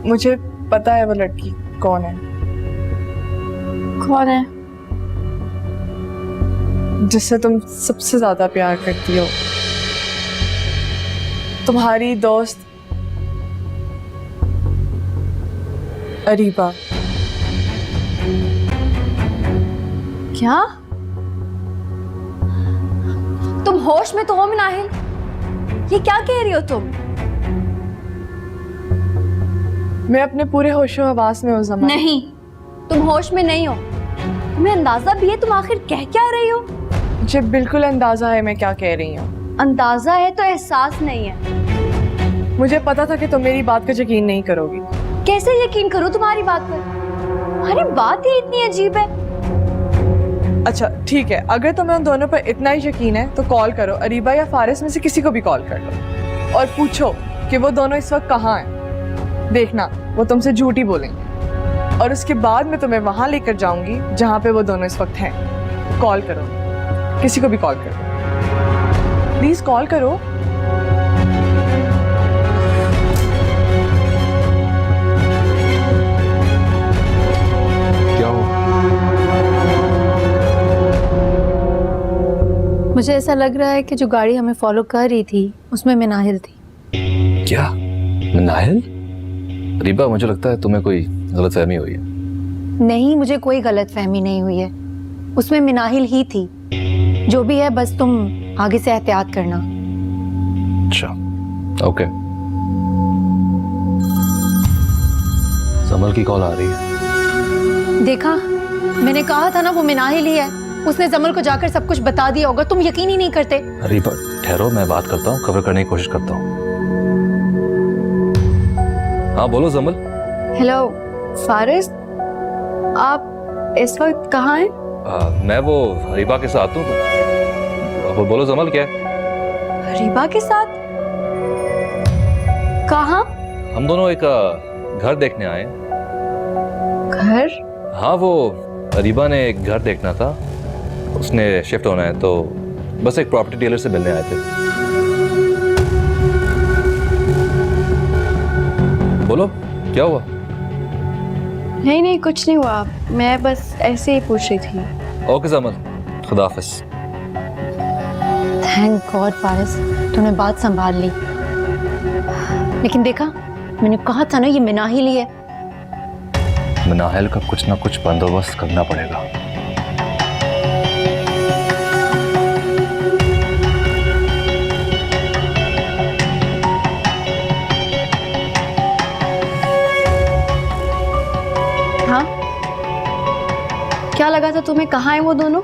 मुझे पता है वो लड़की कौन है। कौन है? जिससे तुम सबसे ज्यादा प्यार करती हो, तुम्हारी दोस्त अरीबा। क्या तुम होश में तो हो मिनाहिल? ये क्या कह रही हो तुम? मैं अपने पूरे होशो हवास में हूँ ज़मा। नहीं, तुम होश में नहीं हो। तुम्हें अंदाजा भी है तुम आखिर कह क्या रही हो? मुझे बिल्कुल अंदाजा है मैं क्या कह रही हूँ। अंदाजा है तो एहसास नहीं है। मुझे पता था कि तुम मेरी बात का यकीन नहीं करोगी। कैसे यकीन करूं तुम्हारी बात पर? तुम्हारी बात ही इतनी अजीब है। अच्छा ठीक है, अगर तुम्हें उन दोनों पर इतना ही यकीन है तो कॉल करो, अरीबा या फारिस में से किसी को भी कॉल कर लो और पूछो कि वो दोनों इस वक्त कहाँ हैं। देखना वो तुमसे झूठी बोलेंगे और उसके बाद मैं तुम्हें वहां लेकर जाऊंगी जहां पे वो दोनों इस वक्त हैं। कॉल करो, किसी को भी कॉल करो, प्लीज कॉल करो। मुझे ऐसा लग रहा है कि जो गाड़ी हमें फॉलो कर रही थी उसमें मिनाहिल थी। क्या? मिनाहिल? रीबा, मुझे लगता है तुम्हें कोई गलतफहमी हुई है। नहीं, मुझे कोई गलतफहमी नहीं हुई है, उसमें मिनाहिल ही थी। जो भी है बस तुम आगे से एहतियात करना। अच्छा ओके। जमल की कॉल आ रही है। देखा, मैंने कहा था ना वो मिनाहिल ही है। उसने जमल को जाकर सब कुछ बता दिया होगा। तुम यकीन ही नहीं करते। रीबा ठहरो, मैं बात करता हूँ, कवर करने की कोशिश करता हूँ। हाँ बोलो जमल। हेलो फारिस, आप इस वक्त कहाँ हैं? मैं वो रीबा के साथ हूँ। बोलो जमल, क्या है? रीबा के साथ? कहाँ? हम दोनों एक घर देखने आए। घर? हाँ, वो रीबा ने एक घर देखना था, उसने शिफ्ट होना है, तो बस एक प्रॉपर्टी डीलर से मिलने आए थे। बोलो क्या हुआ? नहीं कुछ नहीं हुआ, मैं बस ऐसे ही पूछ रही थी। ओके जमल, खुदा हाफिज। थैंक गॉड फारिस, तूने बात संभाल ली। लेकिन देखा, मैंने कहा था ना ये मिनाहिल ही है। मिनाहिल का कुछ ना कुछ बंदोबस्त करना पड़ेगा। हाँ, क्या लगा था तुम्हें? कहाँ है वो दोनों?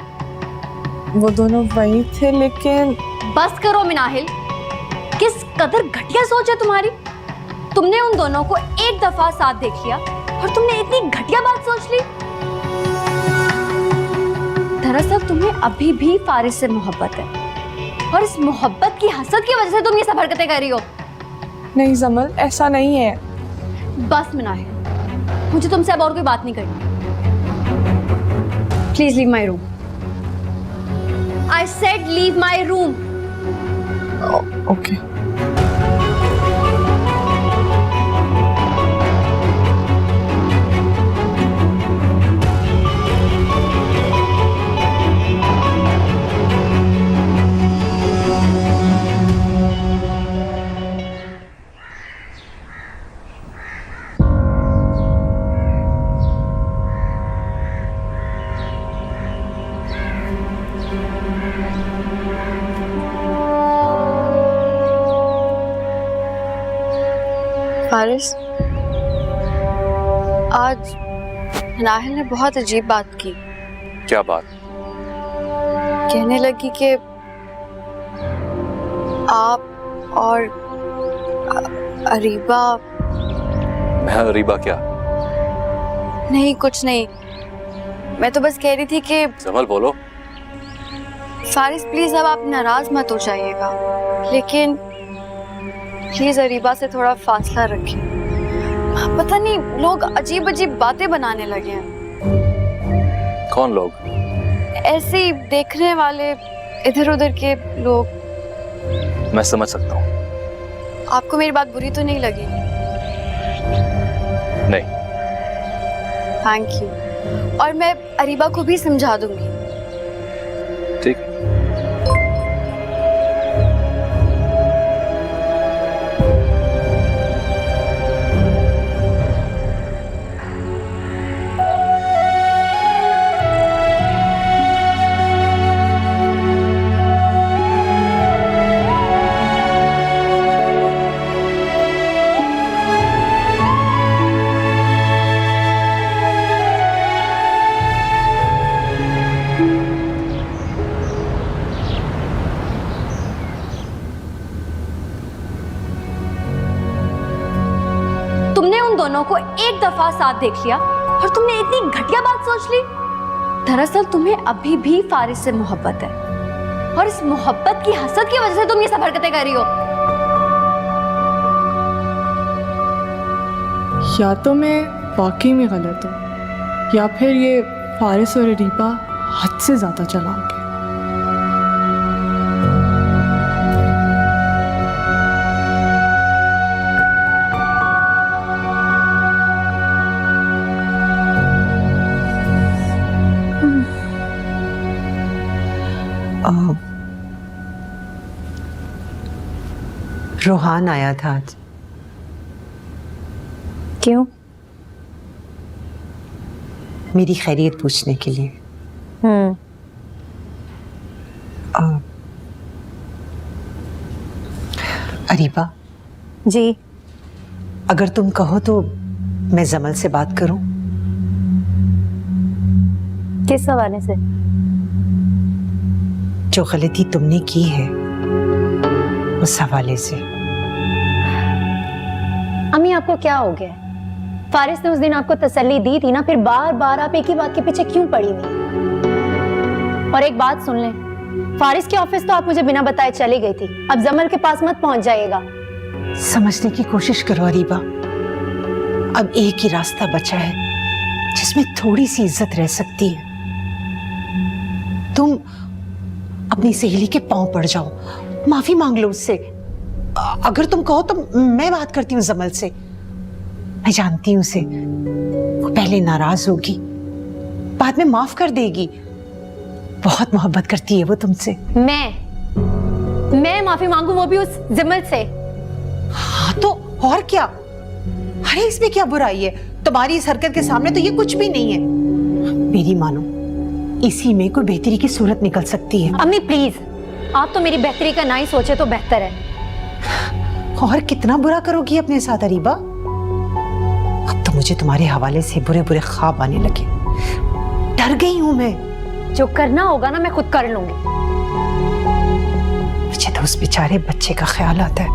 वो दोनों वही थे, लेकिन बस करो मिनाहिल, किस कदर घटिया सोच है तुम्हारी। तुमने उन दोनों को एक दफा साथ देख लिया और तुमने इतनी घटिया बात सोच ली। दरअसल तुम्हें अभी भी फारिस से मोहब्बत है और इस मोहब्बत की हसद की वजह से तुम ये सब हरकतें कर रही हो। नहीं जमल, ऐसा नहीं है। बस मिनाहिल, मुझे तुमसे अब और कोई बात नहीं करनी। Please leave my room. I said leave my room. Okay. Faris, आज मिनाहिल ने बहुत अजीब बात की। क्या बात? कहने लगी कि आप और अरीबा। मैं अरीबा क्या? नहीं कुछ नहीं, मैं तो बस कह रही थी कि जमल बोलो। फारिस प्लीज अब आप नाराज मत हो जाइएगा, लेकिन प्लीज अरीबा से थोड़ा फासला रखें। पता नहीं लोग अजीब अजीब बातें बनाने लगे हैं। कौन लोग? ऐसे ही देखने वाले, इधर उधर के लोग। मैं समझ सकता हूँ। आपको मेरी बात बुरी तो नहीं लगी? Thank you. और मैं अरीबा को भी समझा दूंगी। ठीक है। तुमने उन दोनों को एक दफा साथ देख लिया और तुमने इतनी घटिया बात सोच ली। दरअसल तुम्हें अभी भी फारिस से मोहब्बत है और इस मोहब्बत की हसद की वजह से तुम ये सब हरकतें कर रही हो। या तो मैं वाकई में गलत हूँ या फिर ये फारिस और अरीबा हद से ज़्यादा चालाक है। रोहान आया था आज। क्यों? मेरी खैरियत पूछने के लिए। अरीबा जी। अगर तुम कहो तो मैं जमल से बात करूं। किस हवाले से? जो गलती तुमने की है उस हवाले से। अम्मी आपको क्या हो गया? फारिस ने उस दिन आपको तसल्ली दी थी ना, फिर बार बार आप एक ही बात के पीछे क्यों पड़ी हुई? और एक बात सुन लें, फारिस के ऑफिस तो आप मुझे बिना बताए चली गई थी, अब जमल के पास मत पहुंच जाइएगा। समझने की कोशिश करो अरीबा, अब एक ही रास्ता बचा है जिसमें थोड़ी सी इज्जत रह सकती है। तुम अपनी सहेली के पांव पड़ जाओ, माफी मांग लो उससे। अगर तुम कहो तो मैं बात करती हूँ जमल से। मैं जानती हूँ उसे, वो पहले नाराज होगी, बाद में माफ कर देगी। बहुत मोहब्बत करती है वो तुमसे। मैं माफी मांगू, वो भी उस जमल से? हाँ तो और क्या? अरे इसमें क्या बुराई है? तुम्हारी इस हरकत के सामने तो ये कुछ भी नहीं है। मेरी मानो, इसी में कोई बेहतरी की सूरत निकल सकती है। अम्मी प्लीज, आप तो मेरी बेहतरी का ना ही सोचे तो बेहतर है। और कितना बुरा करोगी अपने साथ अरीबा? अब तो मुझे तुम्हारे हवाले से बुरे बुरे ख्वाब आने लगे। डर गई हूं मैं। जो करना होगा ना मैं खुद कर लूंगी। मुझे तो उस बेचारे बच्चे का ख्याल आता है,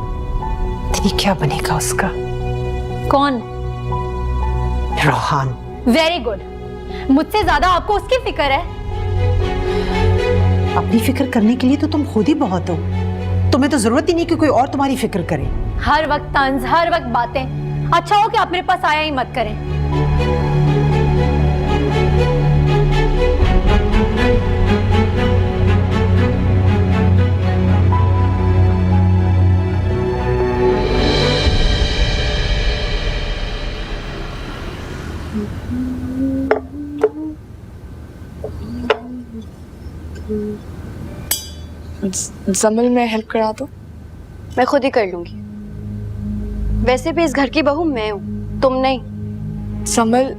इतनी क्या बनेगा उसका। कौन? रोहान। वेरी गुड, मुझसे ज्यादा आपको उसकी फिक्र है। अपनी फिक्र करने के लिए तो तुम खुद ही बहुत हो। तुम्हें तो जरूरत ही नहीं कि कोई और तुम्हारी फिक्र करे। हर वक्त तंज, हर वक्त बातें। अच्छा हो कि आप मेरे पास आया ही मत करें। जमल में हेल्प करा दो। मैं खुद ही कर लूंगी। वैसे भी इस घर की बहू मैं हूँ, तुम नहीं। जमल,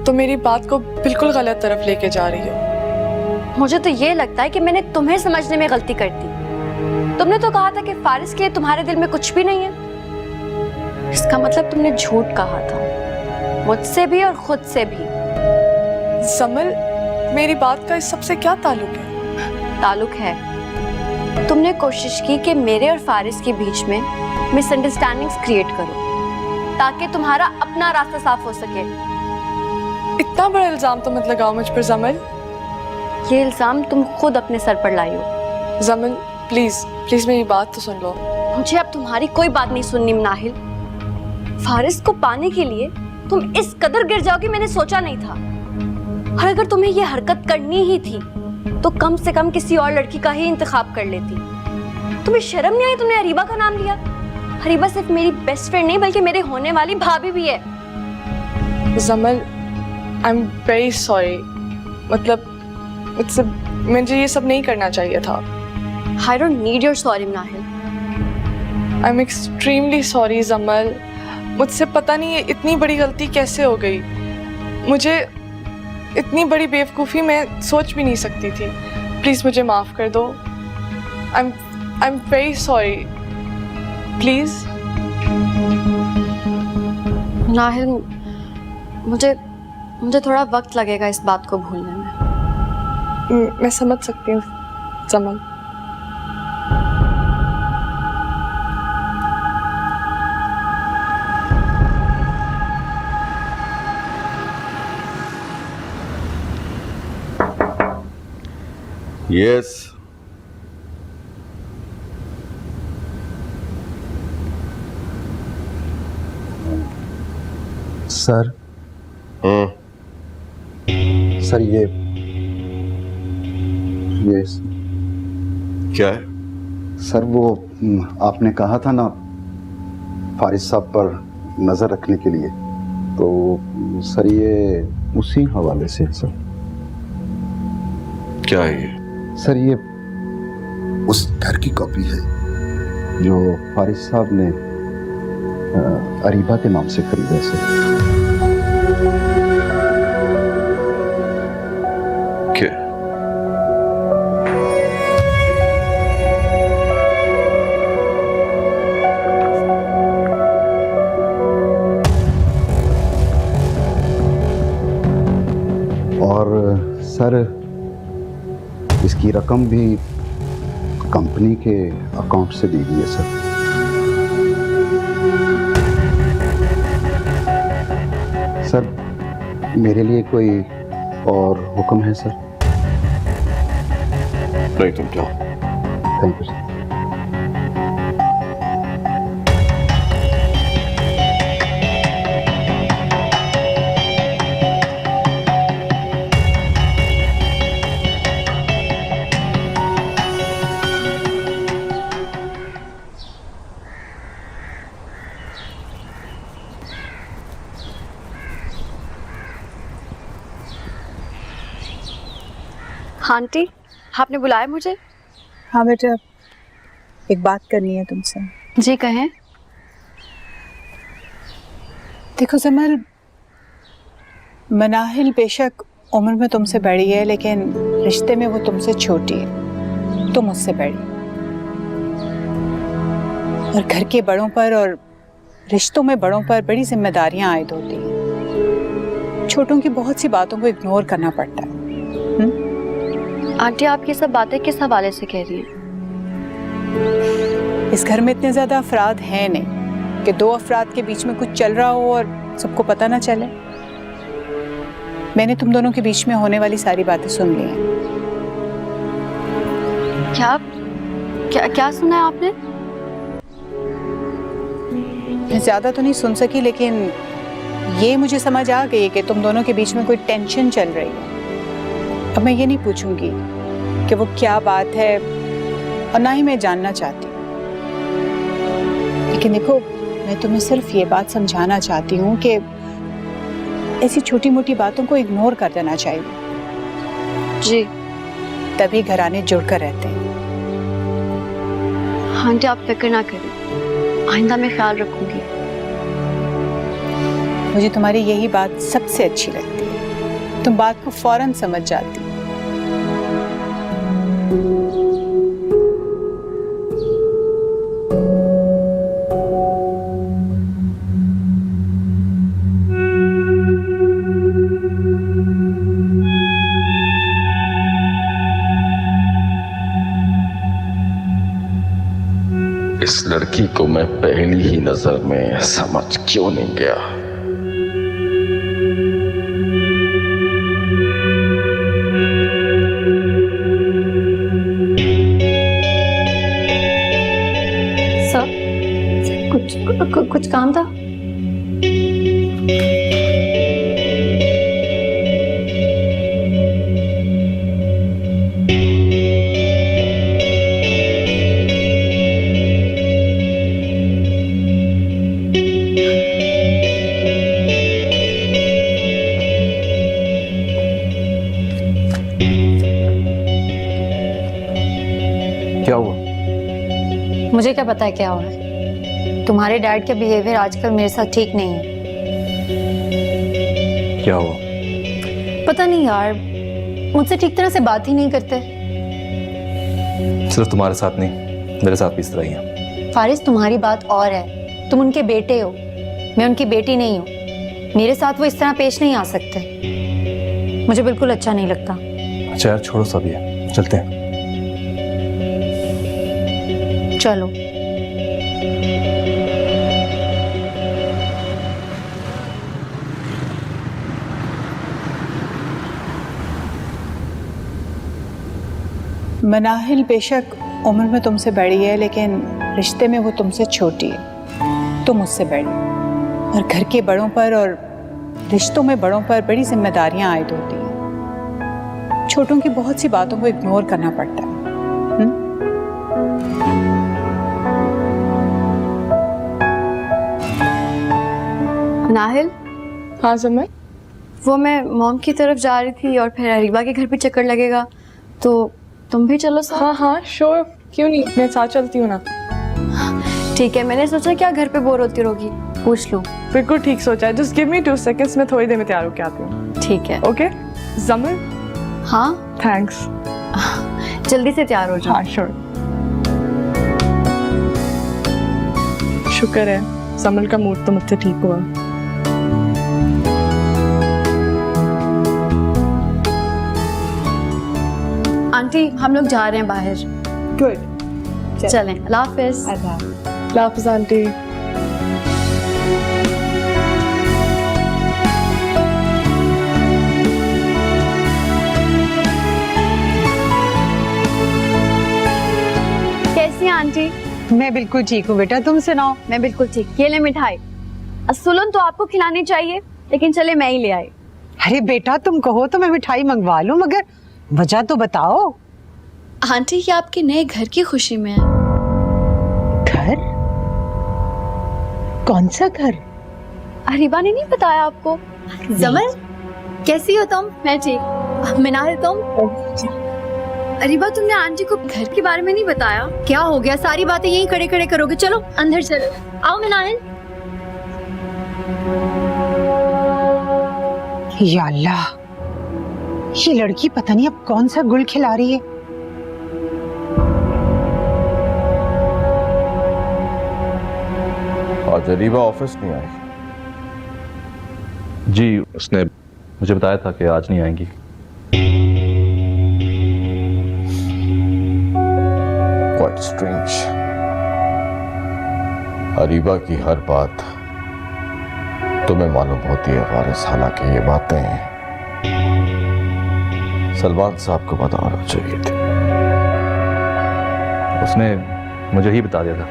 तो मेरी बात को बिल्कुल गलत तरफ लेके जा रही हो। मुझे तो ये लगता है कि मैंने तुम्हें समझने में गलती कर दी। तुमने तो कहा था कि फारिस के तुम्हारे दिल में कुछ भी नहीं है। इसका मतलब तुमने झूठ कहा था, मुझसे भी और खुद से भी। जमल, मेरी बात का इस सबसे क्या ताल्लुक है? ताल्लुक है। तुमने कोशिश की कि मेरे और फारिस के बीच में मिसअंडरस्टैंडिंग्स क्रिएट करो ताकि तुम्हारा अपना रास्ता साफ हो सके। इतना बड़ा इल्जाम तो मत लगाओ मुझ पर जमल। ये इल्जाम तुम खुद अपने सर पर लाई हो। जमल प्लीज प्लीज मेरी बात तो सुन लो। मुझे अब तुम्हारी कोई बात नहीं सुननी नाहिल। फारिस को पाने के लिए तुम इस कदर गिर जाओगी मैंने सोचा नहीं था। और अगर तुम्हें ये हरकत करनी ही थी तो कम से कम किसी और लड़की का ही इंतखाब कर लेती। तुम्हें शर्म नहीं आई? तुमने अरीबा का नाम लिया। अरीबा सिर्फ मेरी बेस्ट फ्रेंड नहीं बल्कि मेरे होने वाली भाभी भी है। जमल, आई एम वेरी सॉरी, मतलब मुझसे मुझे ये सब नहीं करना चाहिए था। I don't need your sorry, Nahil. I am extremely sorry जमल, मुझसे पता नहीं ये इतनी बड़ी गलती कैसे हो गई। मुझे इतनी बड़ी बेवकूफ़ी मैं सोच भी नहीं सकती थी। प्लीज़ मुझे माफ़ कर दो। I am very sorry, please. Nahil, मुझे थोड़ा वक्त लगेगा इस बात को भूलने में। मैं समझ सकती हूँ जमल। यस सर सर ये क्या है? सर वो आपने कहा था ना फारिस साहब पर नजर रखने के लिए, तो सर ये उसी हवाले से सर। क्या है ये? सर ये उस घर की कॉपी है जो फारिस साहब ने अरीबा के नाम से खरीदा सर। क्या? और सर इसकी रकम भी कंपनी के अकाउंट से दी गई है सर। सर मेरे लिए कोई और हुक्म है सर? नहीं, तुम जाओ। Thank you sir. आंटी, आपने बुलाया मुझे? हाँ बेटा, एक बात करनी है तुमसे। जी कहें। देखो जमल, मनाहिल बेशक उम्र में तुमसे बड़ी है, लेकिन रिश्ते में वो तुमसे छोटी है, तुम मुझसे बड़ी। और घर के बड़ों पर और रिश्तों में बड़ों पर बड़ी जिम्मेदारियां आयद होती हैं। छोटों की बहुत सी बातों को इग्नोर करना पड़ता है। आंटी, आप ये सब बातें किस हवाले से कह रही हैं? इस घर में इतने ज्यादा अफराद हैं नहीं कि दो अफराद के बीच में कुछ चल रहा हो और सबको पता ना चले। मैंने तुम दोनों के बीच में होने वाली सारी बातें सुन ली हैं। क्या सुना है आपने? मैं ज्यादा तो नहीं सुन सकी, लेकिन ये मुझे समझ आ गई कि तुम दोनों के बीच में कोई टेंशन चल रही है। अब मैं ये नहीं पूछूंगी कि वो क्या बात है, और ना ही मैं जानना चाहती। लेकिन देखो, मैं तुम्हें सिर्फ ये बात समझाना चाहती हूँ कि ऐसी छोटी मोटी बातों को इग्नोर कर देना चाहिए। जी। तभी घराने जुड़कर रहते हैं। आंटी, आप फिक्र ना करें, आइंदा मैं ख्याल रखूंगी। मुझे तुम्हारी यही बात सबसे अच्छी लगती है, तुम बात को फौरन समझ जाती। इस लड़की को मैं पहली ही नजर में समझ क्यों नहीं गया? सर कुछ काम था? क्या हुआ? मुझे क्या पता है क्या हुआ है। तुम्हारे डैड का बिहेवियर आजकल मेरे साथ ठीक नहीं है। क्या हुआ? पता नहीं यार, मुझसे ठीक तरह से बात ही नहीं करते। सिर्फ तुम्हारे साथ नहीं, मेरे साथ भी इस तरह ही है। फारिस, तुम्हारी बात और है। तुम उनके बेटे हो, मैं उनकी बेटी नहीं हूँ। मेरे साथ वो इस तरह पेश नहीं आ सकते। मुझे बिल्कुल अच्छा नहीं लगता। अच्छा यार, छोड़ो सब ये, चलते हैं। चलो। मनाहिल बेशक उम्र में तुमसे बड़ी है, लेकिन रिश्ते में वो तुमसे छोटी है। तुम मुझसे बड़ी, और घर के बड़ों पर और रिश्तों में बड़ों पर बड़ी जिम्मेदारियां आयद होती हैं। छोटों की बहुत सी बातों को इग्नोर करना पड़ता है। नाहिल, हाँ समय, वो मैं मॉम की तरफ जा रही थी और फिर अरीबा के घर भी चक्कर लगेगा, तो तुम भी चलो साथ। हाँ हाँ श्योर, क्यों नहीं, मैं साथ चलती हूँ ना। ठीक है, मैंने सोचा क्या घर पे बोर होती रहोगी, पूछ लूँ। बिल्कुल ठीक सोचा है। जस्ट गिव मी 2 seconds, मैं थोड़ी देर में तैयार होके आती हूँ। ठीक है। ओके जमल, हाँ, थैंक्स। जल्दी से तैयार हो जाओ। हाँ श्योर। शुक्र है जमल का मूड तो मुझसे ठीक हुआ। आंटी, हम लोग जा रहे हैं बाहर। गुड, चलें, अल्लाह हाफिज। अल्लाह हाफिज़ आंटी। कैसी हैं आंटी? मैं बिल्कुल ठीक हूँ बेटा, तुम सुनाओ। मैं बिल्कुल ठीक। ये ले मिठाई। असुलन तो आपको खिलानी चाहिए, लेकिन चले मैं ही ले आई। अरे बेटा, तुम कहो तो मैं मिठाई मंगवा लूं, मगर वजह तो बताओ। आंटी, ये आपके नए घर की खुशी में है। घर? कौन सा घर? अरीबा ने नहीं बताया आपको? जमल, कैसी हो तुम? मैं ठीक। मिनाल, तुम? अरीबा, तुमने आंटी को घर के बारे में नहीं बताया? क्या हो गया, सारी बातें यहीं खड़े खड़े करोगे? चलो अंदर चलो। आओ मिनाहिल। या अल्लाह, ये लड़की पता नहीं अब कौन सा गुल खिला रही है। आज अरीबा ऑफिस नहीं आई। जी, उसने मुझे बताया था कि आज नहीं आएंगी। Quite strange. अरीबा की हर बात तुम्हें मालूम होती है वारिस, हालांकि ये बातें सलमान साहब को बताना चाहिए थी। उसने मुझे ही बता दिया था।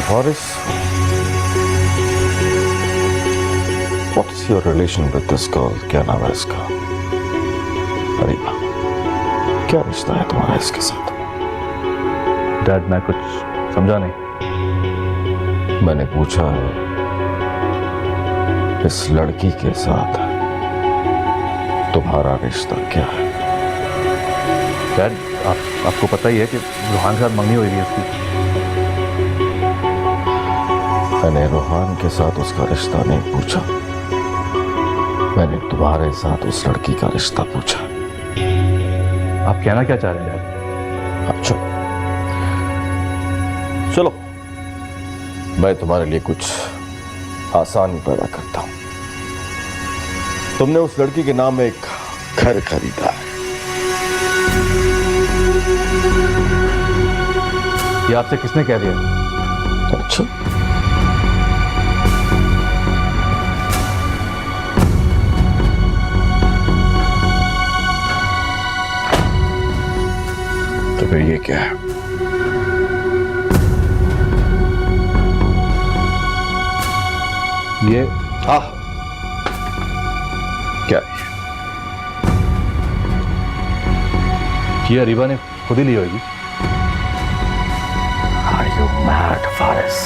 वारिस, what is your relation with this girl? क्या नाम है इसका? अरीबा, क्या रिश्ता है तुम्हारा इसके साथ? डैड, मैं कुछ समझा नहीं। मैंने पूछा है इस लड़की के साथ तुम्हारा रिश्ता क्या है? डैड, आपको पता ही है कि रूहान के साथ मंगनी हुई थी उसकी। मैंने रूहान के साथ उसका रिश्ता नहीं पूछा, मैंने तुम्हारे साथ उस लड़की का रिश्ता पूछा। आप कहना क्या चाह रहे हैं डैड? अच्छा चलो, मैं तुम्हारे लिए कुछ आसानी पैदा करता हूं। तुमने उस लड़की के नाम में एक घर खरीदा है। ये आपसे किसने कह दिया? अच्छा, तो फिर ये क्या है? ये क्या ये अरीबा ने खुद ही ली होगी। Are you mad, Faris?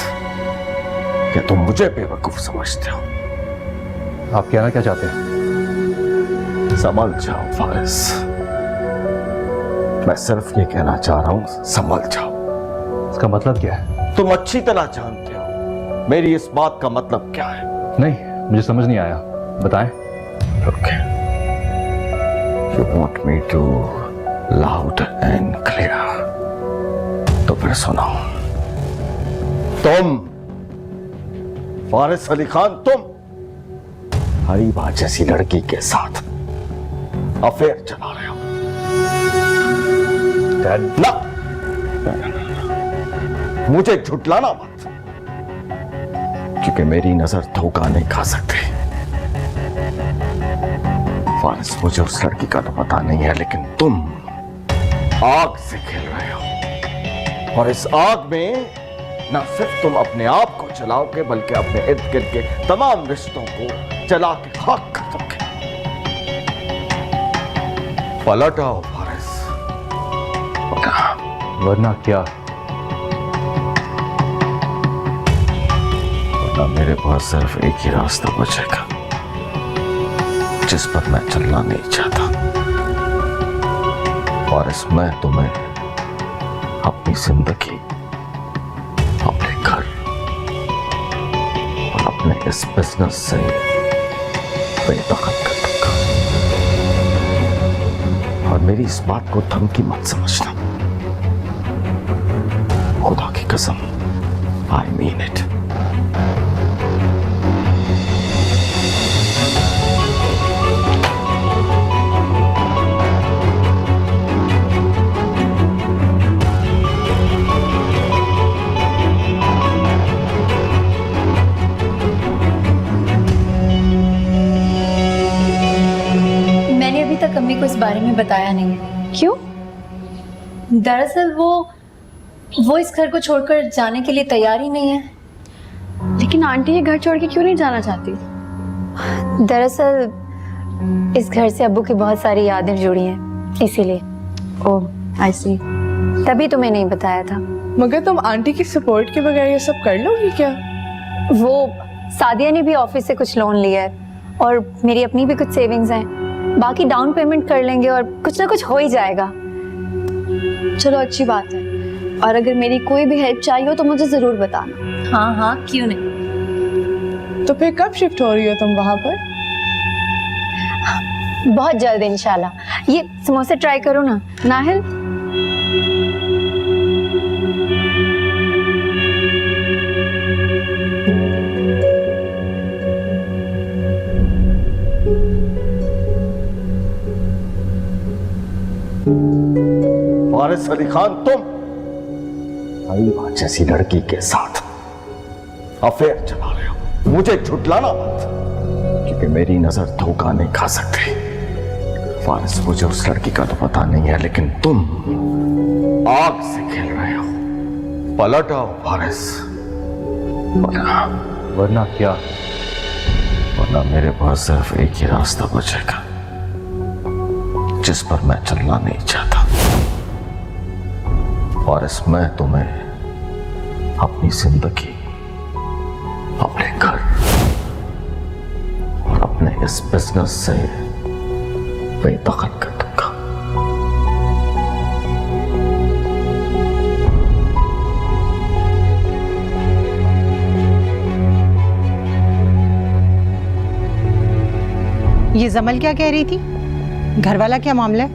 क्या तुम मुझे बेवकूफ समझते हो? आप कहना क्या चाहते हैं? संभल जाओ फारिस, मैं सिर्फ ये कहना चाह रहा हूं, संभल जाओ। इसका मतलब क्या है? तुम अच्छी तरह जानते हो मेरी इस बात का मतलब क्या है। नहीं, मुझे समझ नहीं आया, बताएं। Okay. You want me to loud and clear? तो फिर सुनो। तुम फारिस अली खान, तुम हरीबा जैसी लड़की के साथ अफेयर चला रहे हो। ना, मुझे झुठलाना मत, क्योंकि मेरी नजर धोखा नहीं खा सकती। फारिस, मुझे उस लड़की का तो पता नहीं है, लेकिन तुम आग से खेल रहे हो, और इस आग में न सिर्फ तुम अपने आप को जलाओगे, बल्कि अपने इर्द गिर्द के तमाम रिश्तों को जला के खाक कर दोगे। पलट आओ फारिस, वरना क्या? वरना मेरे पास सिर्फ एक ही रास्ता बचेगा, जिस पर मैं चलना नहीं चाहता। फारिस, मैं तुम्हें अपनी जिंदगी, अपने घर और अपने इस बिजनेस से बेदखल कर दूंगा। और मेरी इस बात को धमकी मत समझना, खुदा की कसम, आई मीन इट। मैंने अभी तक अम्मी को इस बारे में बताया नहीं है। क्यों? दरअसल वो इस घर को छोड़कर जाने के लिए तैयार ही नहीं है। लेकिन आंटी ये घर छोड़ के क्यों नहीं जाना चाहती? दरअसल इस घर से अब्बू की बहुत सारी यादें जुड़ी हैं, इसीलिए। ओह, आई सी। तभी तुम्हें नहीं बताया था। मगर तुम आंटी की सपोर्ट के बगैर ये सब कर लोगी क्या? वो सादिया ने भी ऑफिस से कुछ लोन लिया है, और मेरी अपनी भी कुछ सेविंग्स हैं। बाकी डाउन पेमेंट कर लेंगे और कुछ ना कुछ हो ही जाएगा। चलो, अच्छी बात है। और अगर मेरी कोई भी हेल्प चाहिए हो तो मुझे जरूर बताना। हाँ हाँ, क्यों नहीं। तो फिर कब शिफ्ट हो रही हो तुम वहां पर? बहुत जल्द इंशाल्लाह। ये समोसे ट्राई करो ना नाहिल। फारिस अली खान, तुम हरीबा जैसी लड़की के साथ अफेयर चला रहे हो। मुझे झुठलाना मत, क्योंकि मेरी नजर धोखा नहीं खा सकती। फारिस, मुझे उस लड़की का तो पता नहीं है, लेकिन तुम आग से खेल रहे हो। पलट आओ फारिस, वरना क्या? वरना मेरे पास सिर्फ एक ही रास्ता बचेगा, जिस पर मैं चलना नहीं चाहता। फारिस, मैं तुम्हें अपनी जिंदगी, अपने घर और अपने इस बिजनेस से बेदखल कर दूंगा। ये जमल क्या कह रही थी? घर वाला क्या मामला है?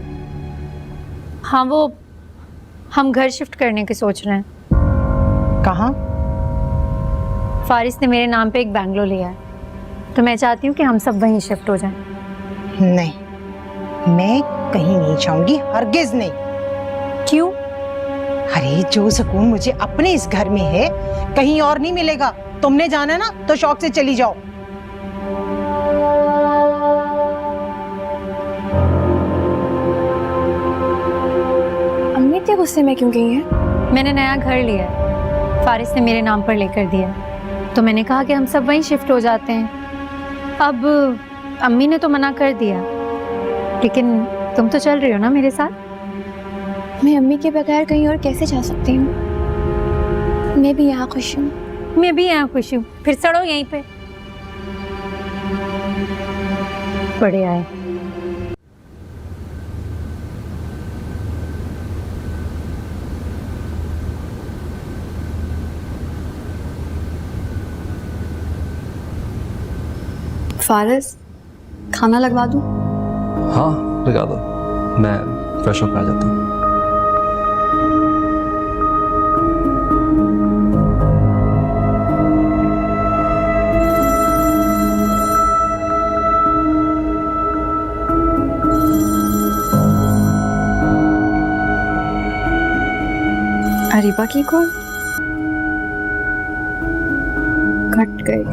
हाँ, वो हम घर शिफ्ट करने की सोच रहे हैं। कहाँ? फारिस ने मेरे नाम पे एक बैंगलो लिया है, तो मैं चाहती हूँ कि हम सब वहीं शिफ्ट हो जाएं। नहीं, मैं कहीं नहीं जाऊंगी, हरगिज नहीं। क्यों? अरे, जो सुकून मुझे अपने इस घर में है, कहीं और नहीं मिलेगा। तुमने जाना ना, तो शौक से चली जाओ। अम्मी इतने गुस्से में क्यों गई है? मैंने नया घर लिया है, फारिस ने मेरे नाम पर लेकर दिया, तो मैंने कहा कि हम सब वहीं शिफ्ट हो जाते हैं। अब अम्मी ने तो मना कर दिया, लेकिन तुम तो चल रही हो ना मेरे साथ। मैं अम्मी के बगैर कहीं और कैसे जा सकती हूँ? मैं भी यहाँ खुश हूँ। मैं भी यहाँ खुश हूँ, फिर सड़ो यहीं पे। बढ़िया है, फारिस, खाना लगवा दूँ? हाँ लगा दो, मैं फ्रेश होकर आ जाता हूँ। अरीबा की कॉल कट गई।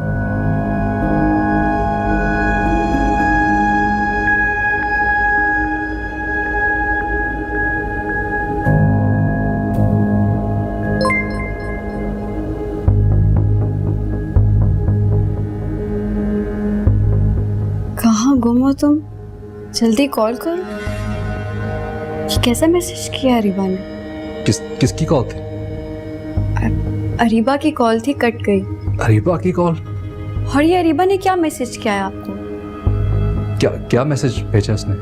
कहाँ गुम हो तुम? जल्दी कॉल करो। ये कैसा मैसेज किया अरीबा ने? किसकी कॉल थी? अरीबा की कॉल थी, कट गई। अरीबा की कॉल? और ये अरीबा ने क्या मैसेज किया है आपको? क्या मैसेज भेजा उसने?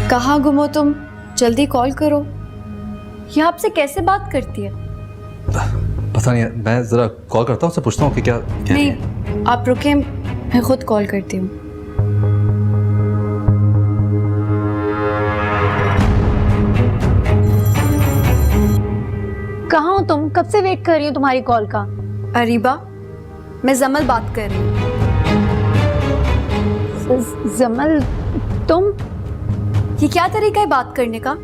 कहाँ गुम हो तुम? जल्दी कॉल करो। ये आपसे कैसे बात करती है? पता नहीं, मैं जरा कॉल करता हूँ, उससे पूछता हूँ कि क्या नहीं, आप रुके, मैं खुद कॉल करती हूँ। कहाँ हो तुम? कब से वेट कर रही हूँ तुम्हारी कॉल का। अरीबा, मैं जमल बात कर रही हूँ। जमल, तुम? ये क्या तरीका है बात करने का?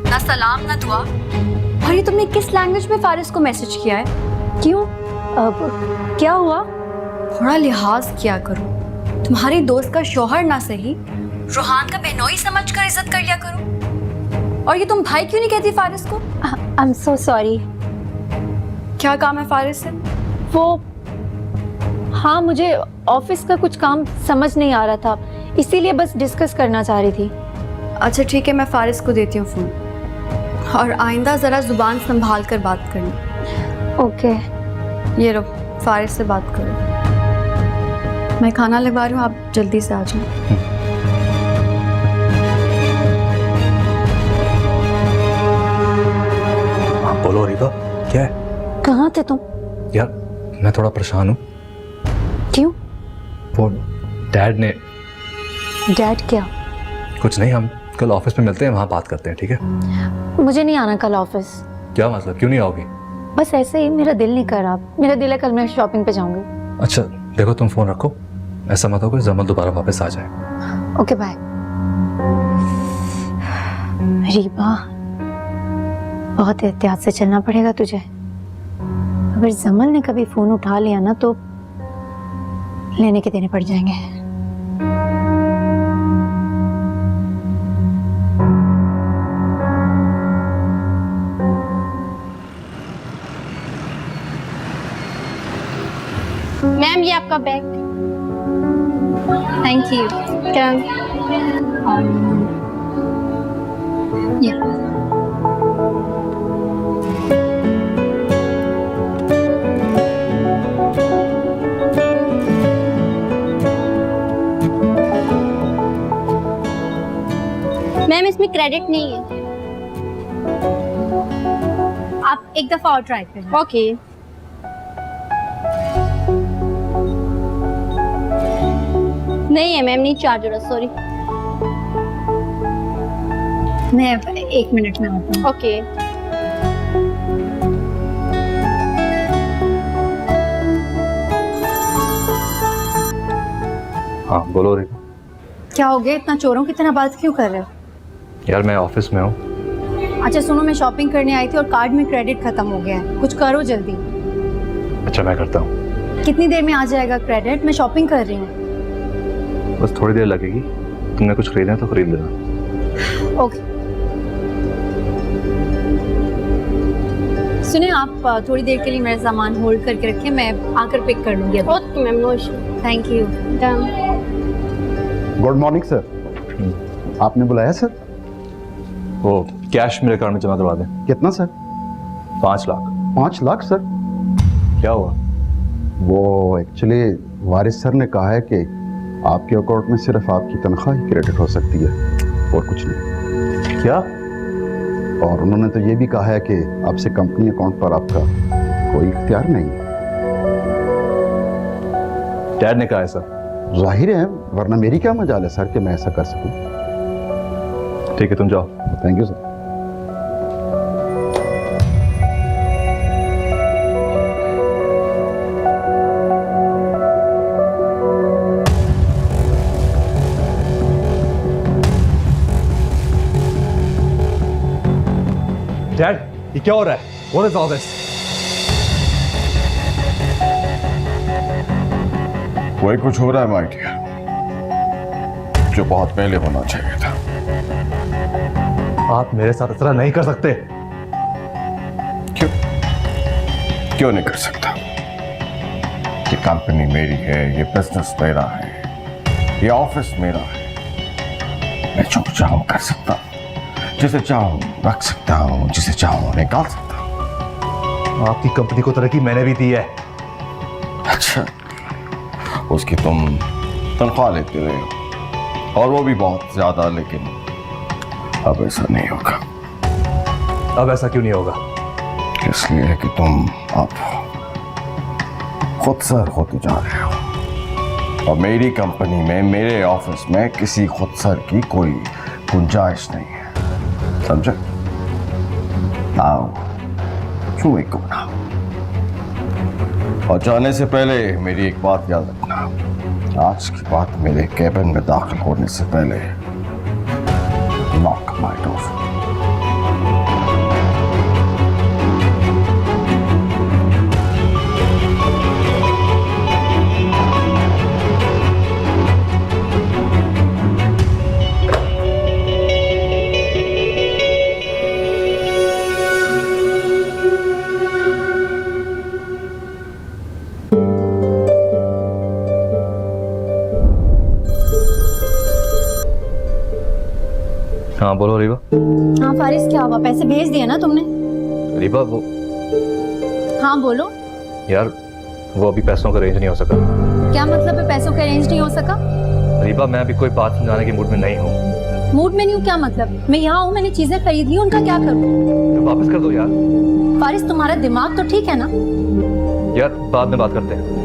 ना सलाम ना दुआ। और ये तुमने किस लैंग्वेज में फारिस को मैसेज किया है? क्यों? अब क्या हुआ? थोड़ा लिहाज किया करो। तुम्हारे दोस्त का शौहर ना सही, रूहान का बहनोई समझकर इज्जत कर लिया करो। और ये तुम भाई क्यों नहीं कहती फारिस को? I am so sorry. क्या काम है फारिस से? वो, हाँ, मुझे ऑफिस का कुछ काम समझ नहीं आ रहा था, इसीलिए बस डिस्कस करना चाह रही थी। अच्छा ठीक है, मैं फारिस को देती हूँ फोन। और आइंदा जरा जुबान संभाल कर बात करना। ओके। ये लो, फारिस से बात करो। मैं खाना लगवा रही हूँ, आप जल्दी से आ जाओ। बोलो अरीबा, क्या है? कहाँ थे तुम? यार मैं थोड़ा परेशान हूँ। क्यों? वो डैड ने। डैड क्या? कुछ नहीं, हम कल ऑफिस में मिलते हैं, वहाँ बात करते हैं, ठीक है? मुझे नहीं आना कल ऑफिस। क्या मतलब, क्यों नहीं आओगी? बस ऐसे ही, मेरा दिल नहीं कर रहा। मेरा दिल है कल मैं शॉपिंग पे जाऊंगी। अच्छा देखो, तुम फोन रखो, ऐसा मत हो कि जमल दोबारा वापस आ जाए। Okay bye. रीबा, बहुत एहतियात से चलना पड़ेगा तुझे। अगर जमल ने कभी फोन उठा लिया ना तो लेने के देने पड़ जाएंगे। मैम ये आपका बैग। Thank you. क्या? ये मैम इसमें क्रेडिट नहीं है, आप एक दफा और ट्राई करें। ओके। नहीं है मैम, नहीं चार्जर है, सॉरी। मैं 1 मिनट में आता हूँ। ओके। हाँ बोलो अरीबा। क्या हो गया? इतना चोरों की तरह बात क्यों कर रहे हो? यार मैं ऑफिस में हूँ। अच्छा सुनो, मैं शॉपिंग करने आई थी और कार्ड में क्रेडिट खत्म हो गया है। कुछ करो जल्दी। अच्छा मैं करता हूँ। कितनी देर में आ जाएगा क्रेडिट? मैं शॉपिंग कर रही हूँ। बस थोड़ी देर लगेगी, तुमने कुछ खरीदना है तो खरीद लेना। ओके। सुने, आप थोड़ी देर के लिए मेरा सामान होल्ड करके रखें, मैं आकर पिक कर लूंगी। Okay ma'am, no issue. Thank you. Good morning sir. आपने बुलाया सर? वो कैश मेरे अकाउंट में जमा करवा दें। कितना सर? 5 लाख। 5 लाख सर? क्या हुआ? वो एक्चुअली वारिस सर ने कहा है कि आपके अकाउंट में सिर्फ आपकी तनख्वाह ही क्रेडिट हो सकती है और कुछ नहीं। क्या? और उन्होंने तो ये भी कहा है कि आपसे कंपनी अकाउंट पर आपका कोई इख्तियार नहीं। डैड ने कहा है सर। जाहिर है, वरना मेरी क्या मजाल है सर कि मैं ऐसा कर सकूं। ठीक है, तुम जाओ। Thank you sir. डैड, ये क्या हो रहा है? What is all this? वही कुछ हो रहा है माय डियर, जो बहुत पहले होना चाहिए था। आप मेरे साथ इतना नहीं कर सकते। क्यों नहीं कर सकता? ये कंपनी मेरी है, ये बिजनेस मेरा है, ये ऑफिस मेरा है। मैं जो चाहूं कर सकता हूं, जिसे चाहूं रख सकता हूं, जिसे चाहूं निकाल सकता हूं। आपकी कंपनी को तरक्की मैंने भी दी है। अच्छा, उसकी तुम तनख्वाह लेते रहे हो, और वो भी बहुत ज्यादा, लेकिन अब ऐसा नहीं होगा। अब ऐसा क्यों नहीं होगा? इसलिए कि तुम अब खुद सर होते जा रहे हो, और मेरी कंपनी में, मेरे ऑफिस में किसी खुद सर की कोई गुंजाइश नहीं है, समझे? आओ, चूहे को ना। और जाने से पहले मेरी एक बात याद रखना, आज की बात मेरे कैबिन में दाखिल होने से पहले लॉक माय डोर। हाँ बोलो रीबा। हाँ फारिस, क्या हुआ? पैसे भेज दिए ना तुमने? रीबा वो, हाँ बोलो। यार वो अभी पैसों का अरेंज नहीं हो सका। क्या मतलब है पैसों का अरेंज नहीं हो सका? रीबा मैं अभी कोई बात समझाने के मूड में नहीं हूँ। मूड में नहीं हूँ क्या मतलब? मैं यहाँ हूँ, मैंने चीजें खरीद ली, उनका क्या करूँ? तो वापस कर दो यार। फारिस तुम्हारा दिमाग तो ठीक है ना? यार बाद में बात करते हैं।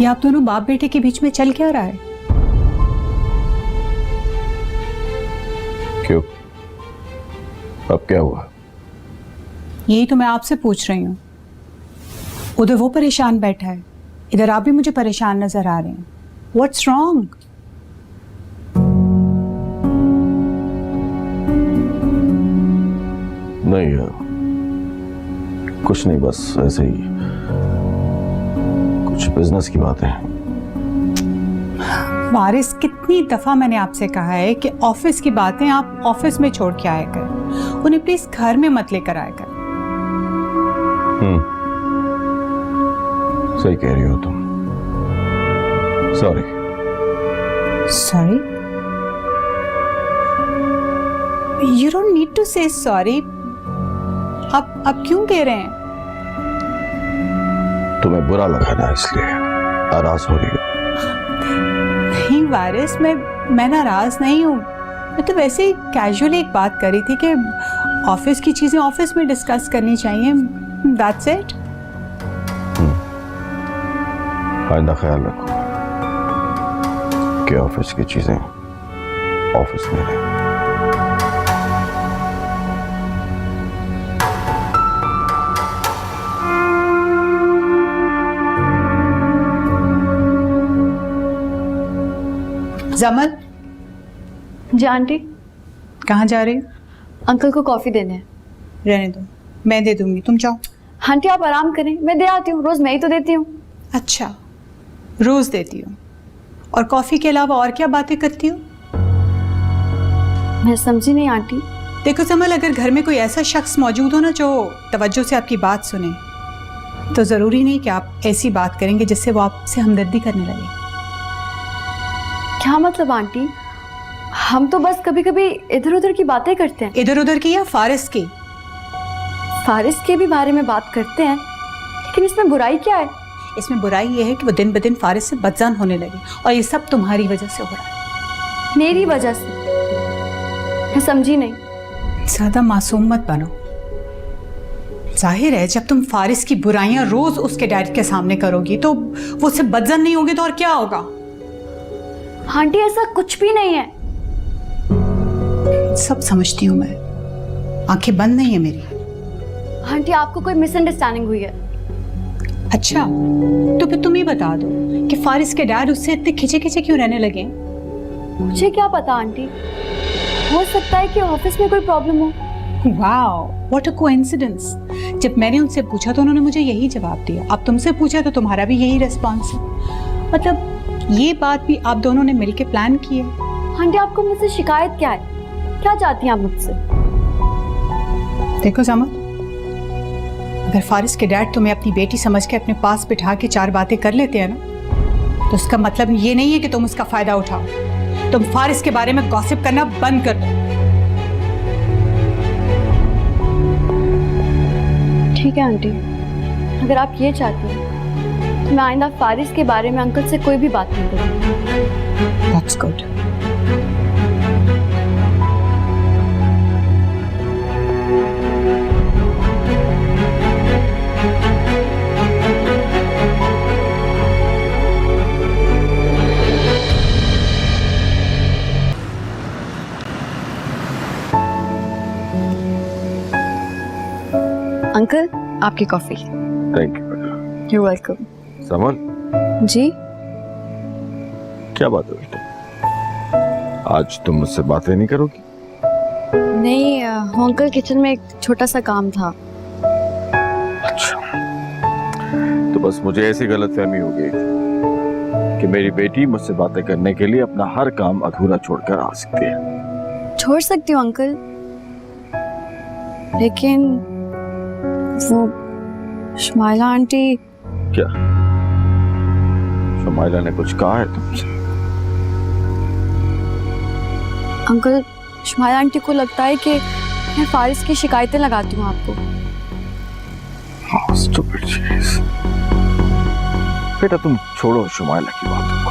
ये आप दोनों बाप बेटे के बीच में चल क्या रहा है? क्यों? अब क्या हुआ? यही तो मैं आपसे पूछ रही हूँ। उधर वो परेशान बैठा है, इधर आप भी मुझे परेशान नजर आ रहे हैं। What's wrong? नहीं यार, कुछ नहीं, बस ऐसे ही कुछ बिजनेस की बातें हैं। वारिस, कितनी दफा मैंने आपसे कहा है कि ऑफिस की बातें आप ऑफिस में छोड़ के आया कर, उन्हें प्लीज घर में मत लेकर आया कर। सही कह रही हो तुम। Sorry. Sorry? You don't need to say sorry. अब क्यों कह रहे हैं? तुम्हें बुरा लगा ना, इसलिए नाराज हो रही हो। नहीं वारिस, मैं नाराज नहीं हूँ। मैं तो वैसे ही कैजुअली एक बात कर रही थी कि ऑफिस की चीजें ऑफिस में डिस्कस करनी चाहिए। That's it. आइंदा ख्याल रखो कि ऑफिस की चीजें ऑफिस में रहें। जमल, जी आंटी। कहाँ जा रही हो? अंकल को कॉफी देने हैं। रहने दो, मैं दे दूंगी, तुम जाओ। आंटी आप आराम करें, मैं दे आती हूँ, रोज मैं ही तो देती हूँ। अच्छा, रोज देती हो? और कॉफी के अलावा और क्या बातें करती हो? मैं समझी नहीं आंटी। देखो जमल, अगर घर में कोई ऐसा शख्स मौजूद हो ना जो तवज्जो से आपकी बात सुने, तो जरूरी नहीं कि आप ऐसी बात करेंगे जिससे वो आपसे हमदर्दी करने लगे। क्या मतलब आंटी? हम तो बस कभी कभी इधर उधर की बातें करते हैं। इधर उधर की या फारिस की? फारिस के भी बारे में बात करते हैं, लेकिन इसमें बुराई क्या है? इसमें बुराई ये है कि वो दिन ब दिन फारिस से बदजान होने लगी और ये सब तुम्हारी वजह से हो रहा है। मेरी वजह से? मैं समझी नहीं। ज्यादा मासूम मत बनो। जाहिर है जब तुम फारिस की बुराइयां रोज उसके डैड के सामने करोगी तो वो उससे बदजन नहीं होगी तो और क्या होगा? आंटी ऐसा कुछ भी नहीं है। सब समझती हूँ मैं, आंखें बंद नहीं है मेरी। आंटी आपको कोई मिसअंडरस्टैंडिंग हुई है। अच्छा तो फिर तुम ही बता दो कि फारिस के डैड उससे इतने खिंचे खिंचे क्यों रहने लगे? मुझे क्या पता आंटी, हो सकता है कि ऑफिस में कोई प्रॉब्लम हो। Wow, what a coincidence. जब मैंने उनसे पूछा तो उन्होंने मुझे यही जवाब दिया। अब तुमसे पूछा तो तुम्हारा भी यही रिस्पॉन्स है। मतलब ये बात भी आप दोनों ने मिलके प्लान की है। आंटी आपको मुझसे शिकायत क्या है? क्या चाहती हैं आप मुझसे? देखो समर, अगर फारिस के डैड तुम्हें अपनी बेटी समझ के अपने पास बिठा के 4 बातें कर लेते हैं ना, तो उसका मतलब ये नहीं है कि तुम उसका फायदा उठाओ। तुम फारिस के बारे में गॉसिप करना बंद कर दो। ठीक है आंटी, अगर आप ये चाहती हैं तो मैं आइंदा फारिस के बारे में अंकल से कोई भी बात नहीं करूँगी। That's good. अंकल आपकी कॉफी। थैंक यू बेटा। You welcome. समन, जी क्या बात है बेटा? आज तुम मुझसे बातें नहीं करोगी? नहीं अंकल, किचन में एक छोटा सा काम था। अच्छा, तो बस मुझे ऐसी गलतफहमी हो गई थी कि मेरी बेटी मुझसे बातें करने के लिए अपना हर काम अधूरा छोड़कर आ सकती है। छोड़ सकती हूँ अंकल, लेकिन वो शमाइला आंटी। क्या शमाइला ने कुछ कहा है तुमसे? अंकल, शमाइला आंटी को लगता है कि मैं फारिस की शिकायतें लगाती हूँ आपको। हाँ, stupid चीज। बेटा तुम छोड़ो शमाइला की बातों को,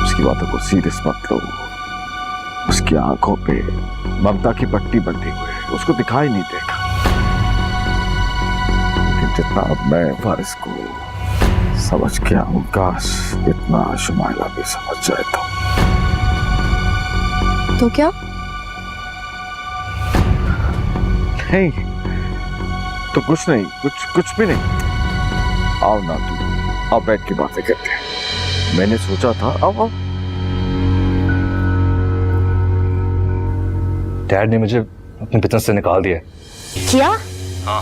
उसकी बातों को सीरियस मत लो। उसकी आंखों पे ममता की पट्टी बंधी हुई है, उसको दिखाई नहीं देगा। लेकिन जितना अब मैं फारिस को समझ गया हूं, काश इतना शमाइला भी समझ जाए तो क्या? नहीं तो कुछ नहीं, कुछ भी नहीं। आओ ना तू, आओ बैठ के बातें करते हैं। मैंने सोचा था, आओ। डैड ने मुझे अपने बिजनेस से निकाल दिया। क्या? हाँ,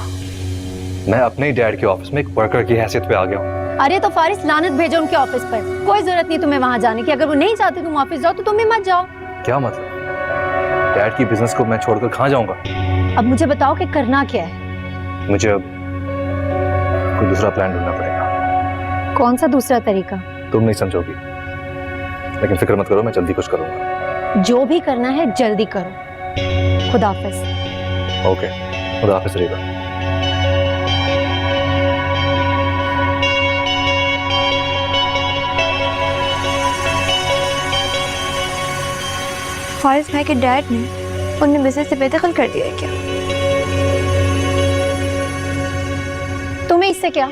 मैं अपने ही डैड के ऑफिस में एक वर्कर की हैसियत पे आ गया हूँ। अरे तो फारिस लानत भेजो उनके ऑफिस पर। कोई जरूरत नहीं तुम्हें वहां जाने की। अगर वो नहीं चाहते तुम ऑफिस जाओ तो तुम भी मत जाओ। क्या मतलब? डैड की बिजनेस को मैं छोड़कर कहाँ जाऊंगा? अब मुझे बताओ कि करना क्या है। मुझे अब कोई दूसरा प्लान ढूंढना पड़ेगा। कौन सा दूसरा तरीका? तुम नहीं समझोगी, लेकिन फिक्र मत करो, मैं जल्दी कुछ करूंगा। जो भी करना है जल्दी करो। खुदा हाफिज। ओके, खुदा हाफिज रीबा। फारिस भाई के डैड ने उन्हें बिजनेस से बेदखल कर दिया है क्या? तुम्हें इससे क्या? अब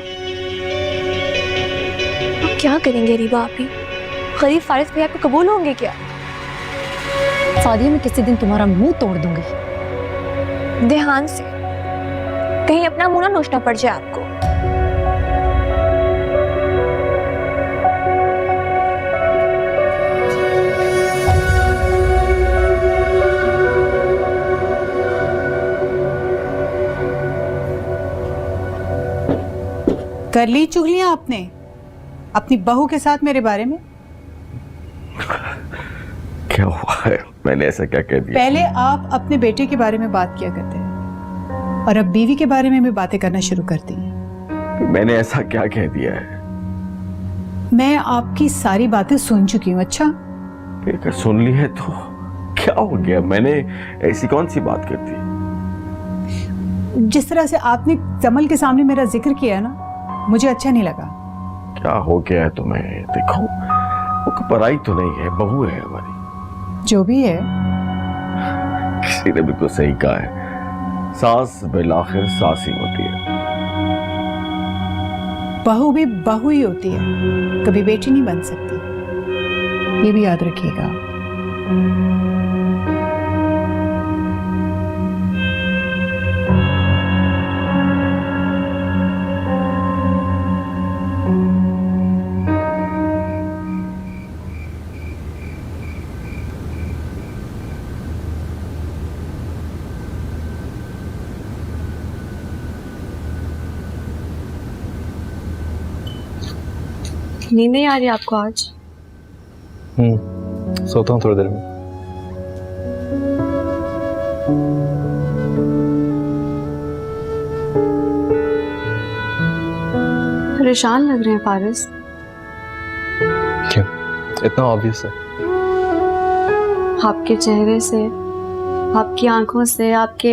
क्या करेंगे रीबा आप ही? गरीब फारिस भैया को कबूल होंगे क्या? शादी में किसी दिन तुम्हारा मुंह तोड़ दूंगी। ध्यान से, कहीं अपना मुंह ना नोचना पड़ जाए आपको। कर ली चुगलियां आपने अपनी बहू के साथ मेरे बारे में? क्या हुआ है? मैंने ऐसा क्या कह दिया? पहले आप अपने बेटे के बारे में बात किया करते हैं और अब बीवी के बारे में भी बातें करना शुरू कर दी। मैंने ऐसा क्या कह दिया है? मैं आपकी सारी बातें सुन चुकी हूँ। अच्छा, एक सुन ली है तो क्या हो गया? मैंने ऐसी कौन सी बात कर दी? जिस तरह से आपने जमल के सामने मेरा जिक्र किया ना, मुझे अच्छा नहीं लगा। क्या हो गया है तुम्हें? देखो वो पराई तो नहीं है, बहू है हमारी। जो भी है, किसी ने बिल्कुल सही कहा है, सास बिलाखिर सास ही होती है। बहू भी बहू ही होती है, कभी बेटी नहीं बन सकती, ये भी याद रखिएगा। नींद नहीं आ रही आपको आज? सोता हूँ थोड़ी देर में। परेशान लग रहे हैं फारिस। क्यों? इतना ऑब्वियस है। आपके चेहरे से, आपकी आंखों से, आपके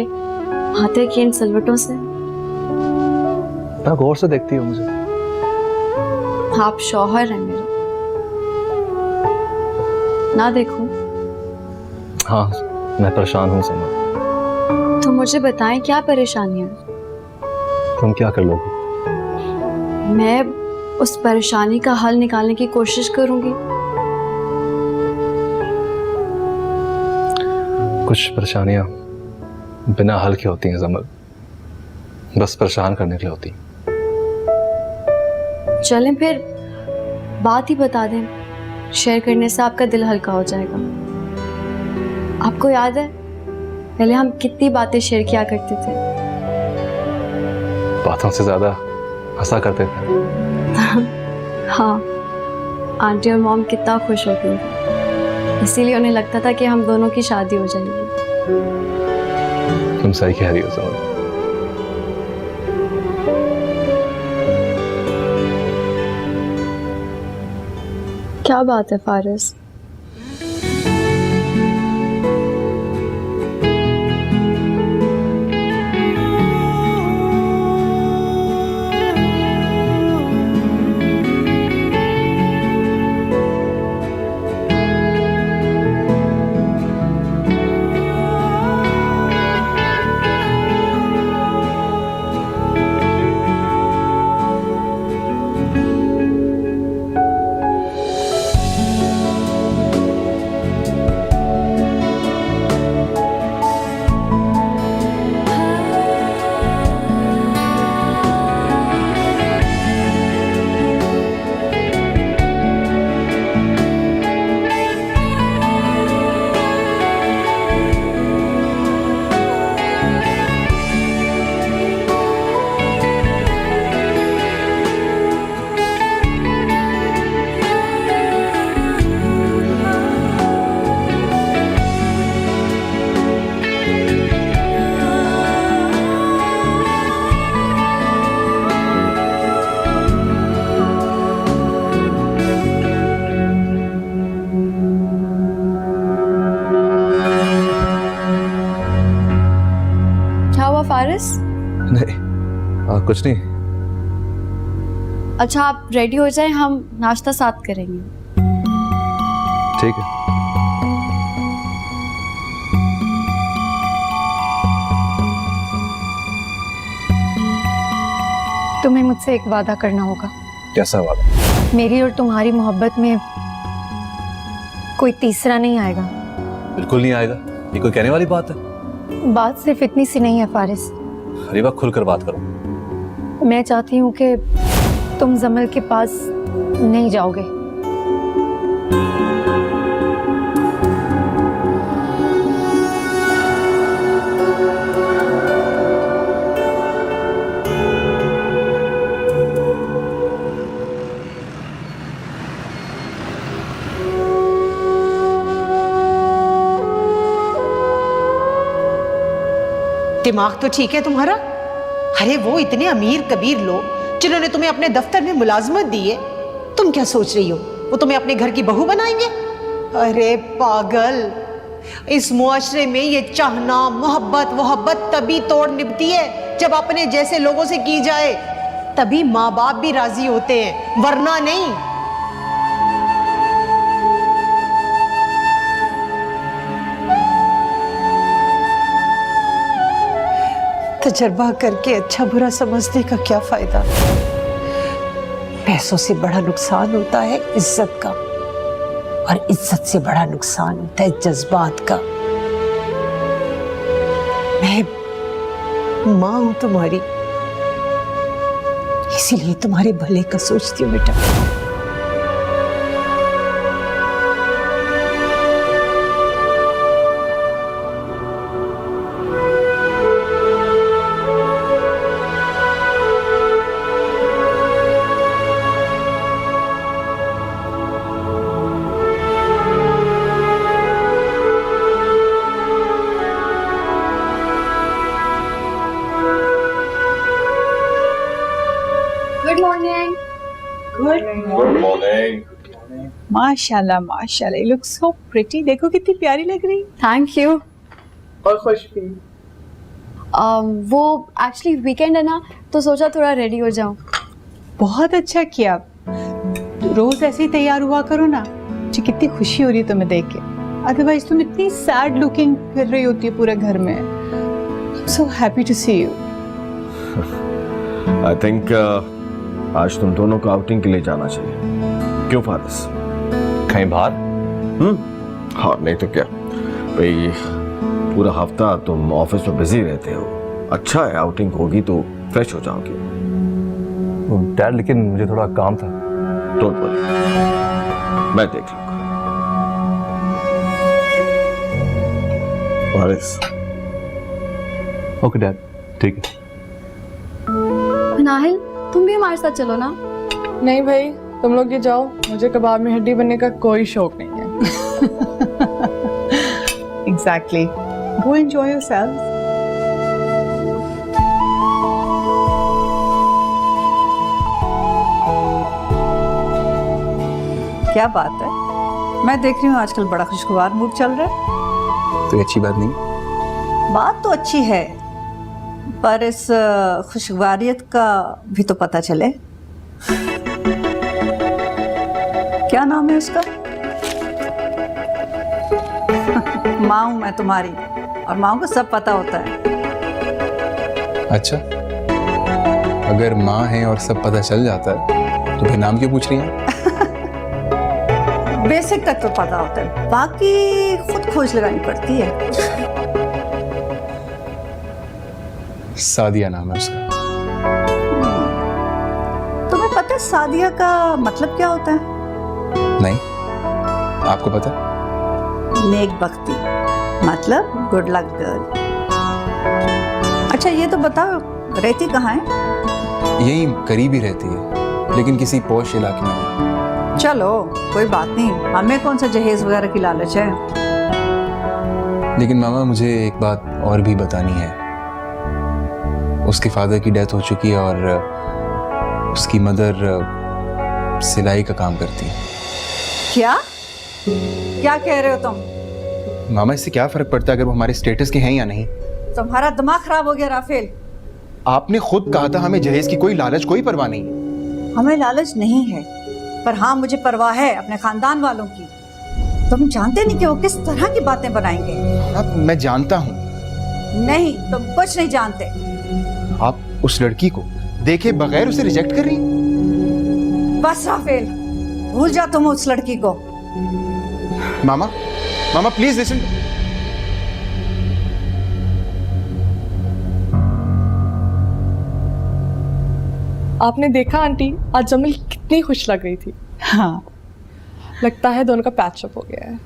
हाथे की इन सलवटों से। इतना गौर से देखती हो मुझे। आप शौहर हैं मेरे, ना देखूं? हाँ, मैं परेशान हूँ समझ। तो मुझे बताएं क्या परेशानी है? तुम क्या कर लोगे? मैं उस परेशानी का हल निकालने की कोशिश करूंगी। कुछ परेशानियां बिना हल के होती हैं जमल, बस परेशान करने के लिए होती हैं। चलें फिर बात ही बता दें, शेयर करने से आपका दिल हल्का हो जाएगा। आपको याद है पहले हम कितनी बातें शेयर किया करते थे? बातों से ज्यादा हंसा करते थे। हाँ, आंटी और मॉम कितना खुश होती थी, इसीलिए उन्हें लगता था कि हम दोनों की शादी हो जाएगी। तुम सही कह रही हो जमल। क्या बात है फारिस? फारिस? नहीं, कुछ नहीं। अच्छा आप रेडी हो जाएं, हम नाश्ता साथ करेंगे। ठीक है। तुम्हें मुझसे एक वादा करना होगा। कैसा वादा? मेरी और तुम्हारी मोहब्बत में कोई तीसरा नहीं आएगा। बिल्कुल नहीं आएगा, ये कोई कहने वाली बात है? बात सिर्फ इतनी सी नहीं है फारिस। अरीबा खुलकर बात करो। मैं चाहती हूँ कि तुम जमल के पास नहीं जाओगे। दिमाग तो ठीक है तुम्हारा? अरे वो इतने अमीर कबीर लोग जिन्होंने तुम्हें अपने दफ्तर में मुलाजमत दी है, तुम क्या सोच रही हो वो तुम्हें अपने घर की बहू बनाएंगे? अरे पागल, इस मुआशरे में ये चाहना मोहब्बत वोहब्बत तभी तोड़ निभती है जब अपने जैसे लोगों से की जाए, तभी माँ बाप भी राजी होते हैं, वरना नहीं। तजर्बा करके अच्छा बुरा समझने का क्या फायदा? पैसों से बड़ा नुकसान होता है इज्जत का, और इज्जत से बड़ा नुकसान होता है जज्बात का। मैं माँ हूं तुम्हारी, इसीलिए तुम्हारे भले का सोचती हूँ बेटा। Good morning. Good morning. माशाल्लाह माशाल्लाह, यू लुक सो प्रिटी। देखो कितनी प्यारी लग रही। Thank you. और खुश भी। वो एक्चुअली वीकेंड है ना, तो सोचा थोड़ा रेडी हो जाऊं। बहुत अच्छा किया। रोज ऐसे ही तैयार हुआ करो ना, मुझे कितनी खुशी हो रही है तुम्हें देख के। अदरवाइज तुम इतनी सैड लुकिंग फिर रही होती है पूरे घर में। So happy to see you. I think आज तुम दोनों को आउटिंग के लिए जाना चाहिए। क्यों फारिस? कहीं बाहर? हाँ, नहीं तो क्या भाई, पूरा हफ्ता तुम ऑफिस में बिजी रहते हो। अच्छा है, आउटिंग होगी तो फ्रेश हो जाओगी। डैड, लेकिन मुझे थोड़ा काम था। डोंट वरी, मैं देख लूंगा। फारिस। ओके डैड, ठीक है। नाहिल, तुम भी हमारे साथ चलो ना। नहीं भाई, तुम लोग ये जाओ, मुझे कबाब में हड्डी बनने का कोई शौक नहीं है। एग्जैक्टली, गो एंजॉय योरसेल्फ। क्या बात है, मैं देख रही हूँ आजकल बड़ा खुशगवार मूड चल रहा है। तो अच्छी बात नहीं? बात तो अच्छी है, पर इस खुशगवारियत का भी तो पता चले। क्या नाम है उसका? माँ हूं मैं तुम्हारी, और माँ को सब पता होता है। अच्छा, अगर माँ है और सब पता चल जाता है तो फिर नाम क्यों पूछ रही हैं? बेसिक तक तो पता होता है, बाकी खुद खोज लगानी पड़ती है। सादिया नाम है उसका। तुम्हें पता है सादिया का मतलब क्या होता है? नहीं, आपको पता? नेक बख्ती, मतलब गुड लक गर्ल। अच्छा ये तो बताओ, रहती कहाँ है? यही करीब ही रहती है, लेकिन किसी पॉश इलाके में नहीं। चलो कोई बात नहीं, हमें कौन सा जहेज वगैरह की लालच है। लेकिन मामा, मुझे एक बात और भी बतानी है। उसके फादर की डेथ हो चुकी है और उसकी मदर सिलाई का काम करती है। क्या क्या कह रहे हो तुम? मामा, इससे क्या फर्क पड़ता है अगर वो हमारे स्टेटस के हैं या नहीं? तुम्हारा दिमाग खराब हो गया राफेल। आपने खुद कहा था हमें जहेज की कोई लालच, कोई परवाह नहीं है। हमें लालच नहीं है, पर हाँ मुझे परवाह है अपने खानदान वालों की। तुम जानते नहीं कि वो किस तरह की बातें बनाएंगे। अब मैं जानता हूँ। नहीं, तुम कुछ नहीं जानते। आप उस लड़की को देखे बगैर उसे रिजेक्ट कर रही हैं? बस राफेल, भूल जा तुम उस लड़की को। मामा, मामा प्लीज लिसन। आपने देखा आंटी, आज जमील कितनी खुश लग रही थी। हाँ, लगता है दोनों का पैचअप हो गया है।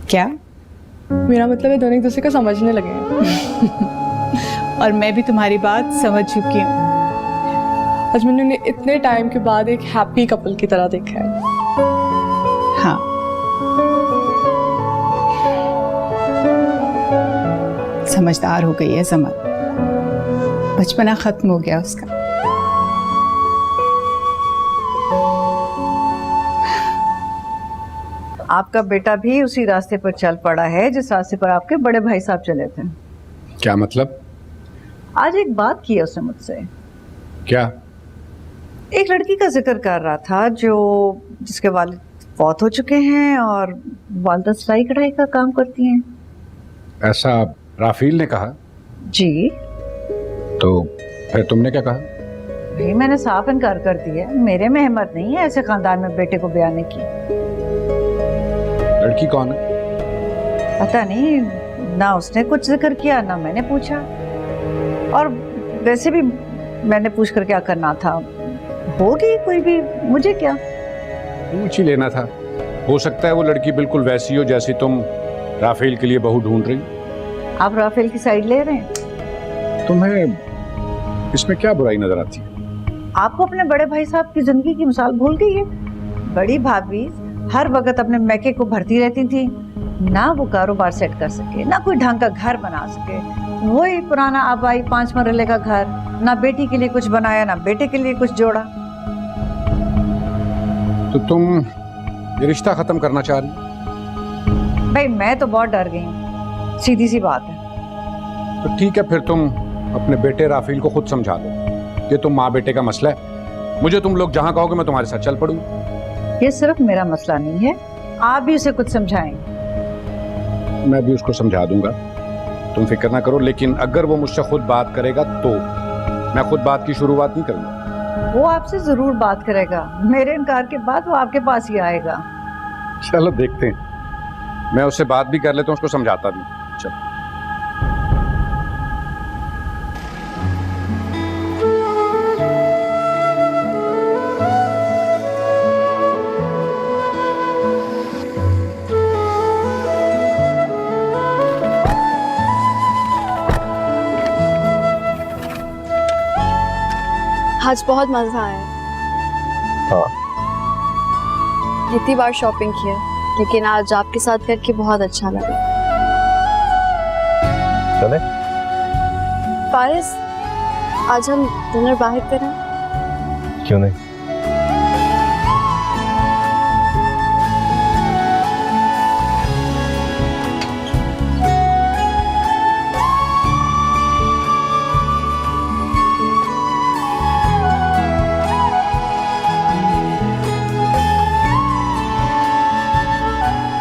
क्या? मेरा मतलब है दोनों एक दूसरे को समझने लगे हैं। और मैं भी तुम्हारी बात समझ चुकी हूँ। आज मैंने उन्हें इतने टाइम के बाद एक हैप्पी कपल की तरह देखा है। हाँ, समझदार हो गई है समर, बचपना खत्म हो गया उसका। आपका बेटा भी उसी रास्ते पर चल पड़ा है जिस रास्ते पर आपके बड़े भाई साहब चले थे। क्या मतलब? आज एक बात की है उसने मुझसे। क्या? एक लड़की का जिक्र कर रहा था जिसके वालिद फौत हो चुके हैं और वालिदा सिलाई कढ़ाई का काम करती हैं। ऐसा राफील ने कहा? जी। तो फिर तुमने क्या कहा? भाई मैंने साफ इनकार कर दिया, मेरे में हिम्मत नहीं है ऐसे खानदान में बेटे को ब्याने की। लड़की कौन है? पता नहीं, ना उसने कुछ जिक्र किया ना मैंने पूछा, और वैसे भी मैंने पूछ कर क्या करना था, होगी कोई भी, मुझे क्या। पूछ ही लेना था, हो सकता है वो लड़की बिल्कुल वैसी हो जैसी तुम राफेल के लिए बहू ढूंढ रही। आप राफेल की साइड ले रहे हैं? तुम्हें इसमें क्या बुराई नजर आती है? आपको अपने बड़े भाई साहब की जिंदगी की मिसाल भूल गई है। बड़ी भाभी हर वक्त अपने मैके को भरती रहती थी, ना वो कारोबार सेट कर सके, ना कोई ढंग का घर बना सके, वही पुराना आबाई 5 मरले का घर, ना बेटी के लिए कुछ बनाया ना बेटे के लिए कुछ जोड़ा। तो तुम ये रिश्ता खत्म करना चाह रही? भाई मैं तो बहुत डर गई हूँ, सीधी सी बात है। तो ठीक है, फिर तुम अपने बेटे राफील को खुद समझा दो, ये तो माँ बेटे का मसला है। मुझे तुम लोग जहाँ कहोगे मैं तुम्हारे साथ चल पड़ूंगा। ये सिर्फ मेरा मसला नहीं है, आप भी उसे कुछ समझाएं। मैं भी उसको समझा दूंगा, तुम फिक्र ना करो। लेकिन अगर वो मुझसे खुद बात करेगा तो मैं खुद बात की शुरुआत नहीं करूंगा। वो आपसे जरूर बात करेगा, मेरे इनकार के बाद वो आपके पास ही आएगा। चलो देखते हैं, मैं उससे बात भी कर लेता हूँ, उसको समझाता भी। चलो। आज बहुत मजा आया। हाँ। इतनी बार शॉपिंग किया, लेकिन आज आपके साथ करके बहुत अच्छा लगा। चले? फारिस, आज हम डिनर बाहर करें? क्यों नहीं?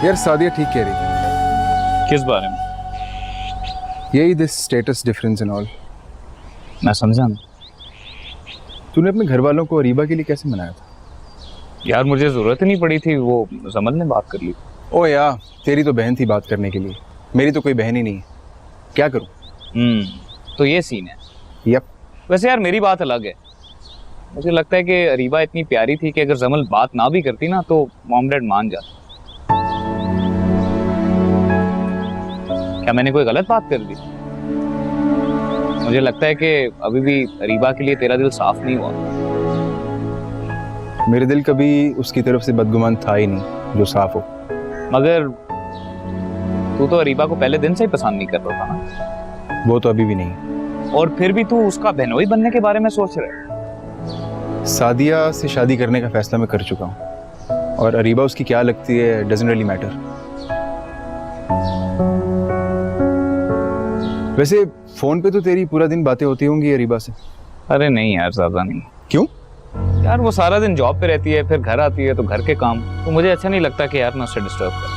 यार सादिया ठीक कह रही। किस बारे में? यही this status difference and all. मैं समझा नहीं। तूने अपने घर वालों को अरीबा के लिए कैसे मनाया था? यार मुझे जरूरत ही नहीं पड़ी थी, वो जमल ने बात कर ली। ओ यार, तेरी तो बहन थी बात करने के लिए, मेरी तो कोई बहन ही नहीं है, क्या करूं? तो ये सीन है। यप। वैसे यार मेरी बात अलग है। मुझे लगता है कि अरीबा इतनी प्यारी थी कि अगर जमल बात ना भी करती ना तो मॉम डैड मान जाते। क्या मैंने कोई गलत बात कर दी? मुझे लगता है कि अभी भी अरीबा के लिए तेरा दिल साफ नहीं हुआ। मेरे दिल कभी उसकी तरफ से बदगुमान था ही नहीं जो साफ हो। मगर तू तो अरीबा को पहले दिन से ही पसंद नहीं कर रहा था ना? वो तो अभी भी नहीं। और फिर भी तू उसका बहनोई बनने के बारे में सोच रहा है? सादिया से शादी करने का फैसला मैं कर चुका हूँ, और अरीबा उसकी क्या लगती है डजंट रियली मैटर। वैसे फोन पे तो तेरी पूरा दिन बातें होती होंगी अरीबा से? अरे नहीं यार, ज्यादा नहीं। क्यों? यार वो सारा दिन जॉब पे रहती है, फिर घर आती है तो घर के काम, तो मुझे अच्छा नहीं लगता कि यार मैं उससे डिस्टर्ब करूं।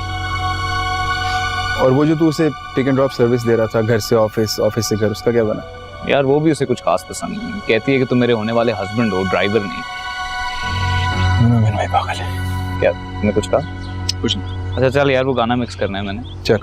और वो जो तू उसे पिक एंड ड्रॉप सर्विस दे रहा था घर से ऑफिस, ऑफिस से घर, उसका क्या बना? यार वो भी उसे कुछ खास पसंद नहीं। कहती है कि तुम मेरे होने वाले हस्बैंड हो, ड्राइवर नहीं। भाई पागल है क्या? तुमने कुछ कहा? कुछ नहीं। अच्छा चल यार, वो गाना मिक्स करना है मैंने। चल।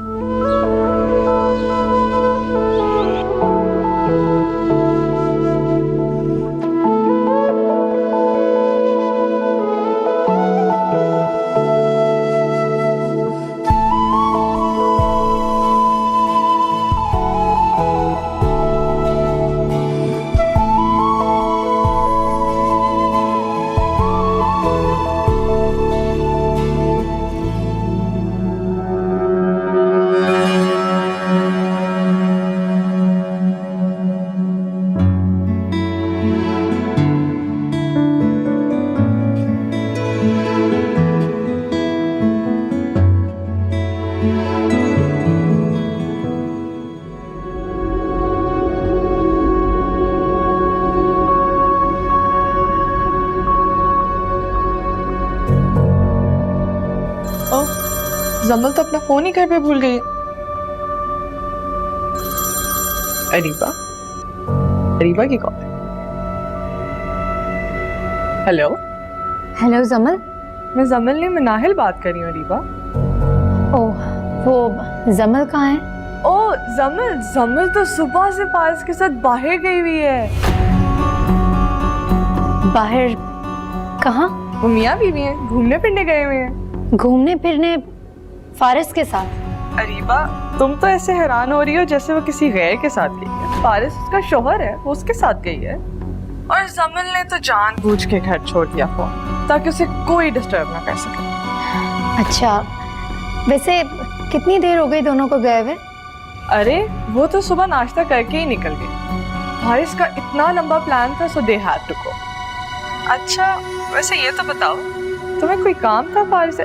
जमल तो अपना फोन ही घर पे भूल गई है। अरीबा, अरीबा की कॉल। हेलो। हेलो जमल। मैं जमल नहीं, मैं नाहिल बात कर रही हूँ अरीबा। ओह, वो जमल कहाँ है? ओ जमल, जमल तो सुबह से फारिस के साथ बाहर गई हुई है। बाहर कहाँ? वो मियाँ बीवी हैं, घूमने फिरने गए हुए हैं। घूमने फिरने फारिस के साथ? अरीबा, तुम तो ऐसे हैरान हो रही हो जैसे वो किसी गैर के साथ गई है। फारिस उसका शोहर है, वो उसके साथ गई है। और जमल ने तो जानबूझ के घर छोड़ दिया फोन, ताकि उसे कोई डिस्टर्ब ना कर सके। अच्छा, वैसे कितनी देर हो गई दोनों को गए हुए? अरे वो तो सुबह नाश्ता करके ही निकल गई। फारिस का इतना लंबा प्लान था, सो दे हैड टू गो। अच्छा वैसे ये तो बताओ, तुम्हें कोई काम था फारिस से?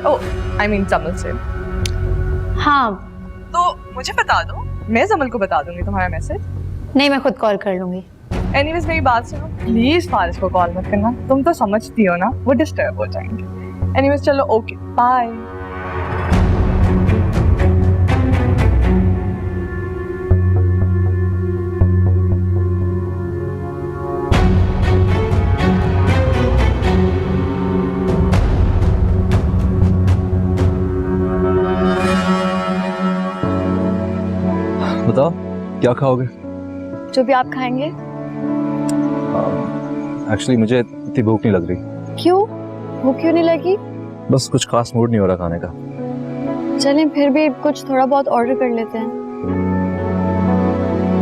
आई मीन जमल से? हाँ। तो मुझे बता दो, मैं जमल को बता दूंगी तुम्हारा मैसेज। नहीं, मैं खुद कॉल कर लूंगी। एनीवेज मेरी बात सुनो, प्लीज फारिस को कॉल मत करना, तुम तो समझती हो ना, वो डिस्टर्ब हो जाएंगे। एनीवेज चलो, ओके बाय। बताओ क्या खाओगे? जो भी आप खाएंगे। एक्चुअली मुझे इतनी भूख नहीं लग रही। क्यों? भूख क्यों नहीं लगी? बस कुछ खास मूड नहीं हो रहा खाने का। चलें फिर भी कुछ थोड़ा बहुत ऑर्डर कर लेते हैं।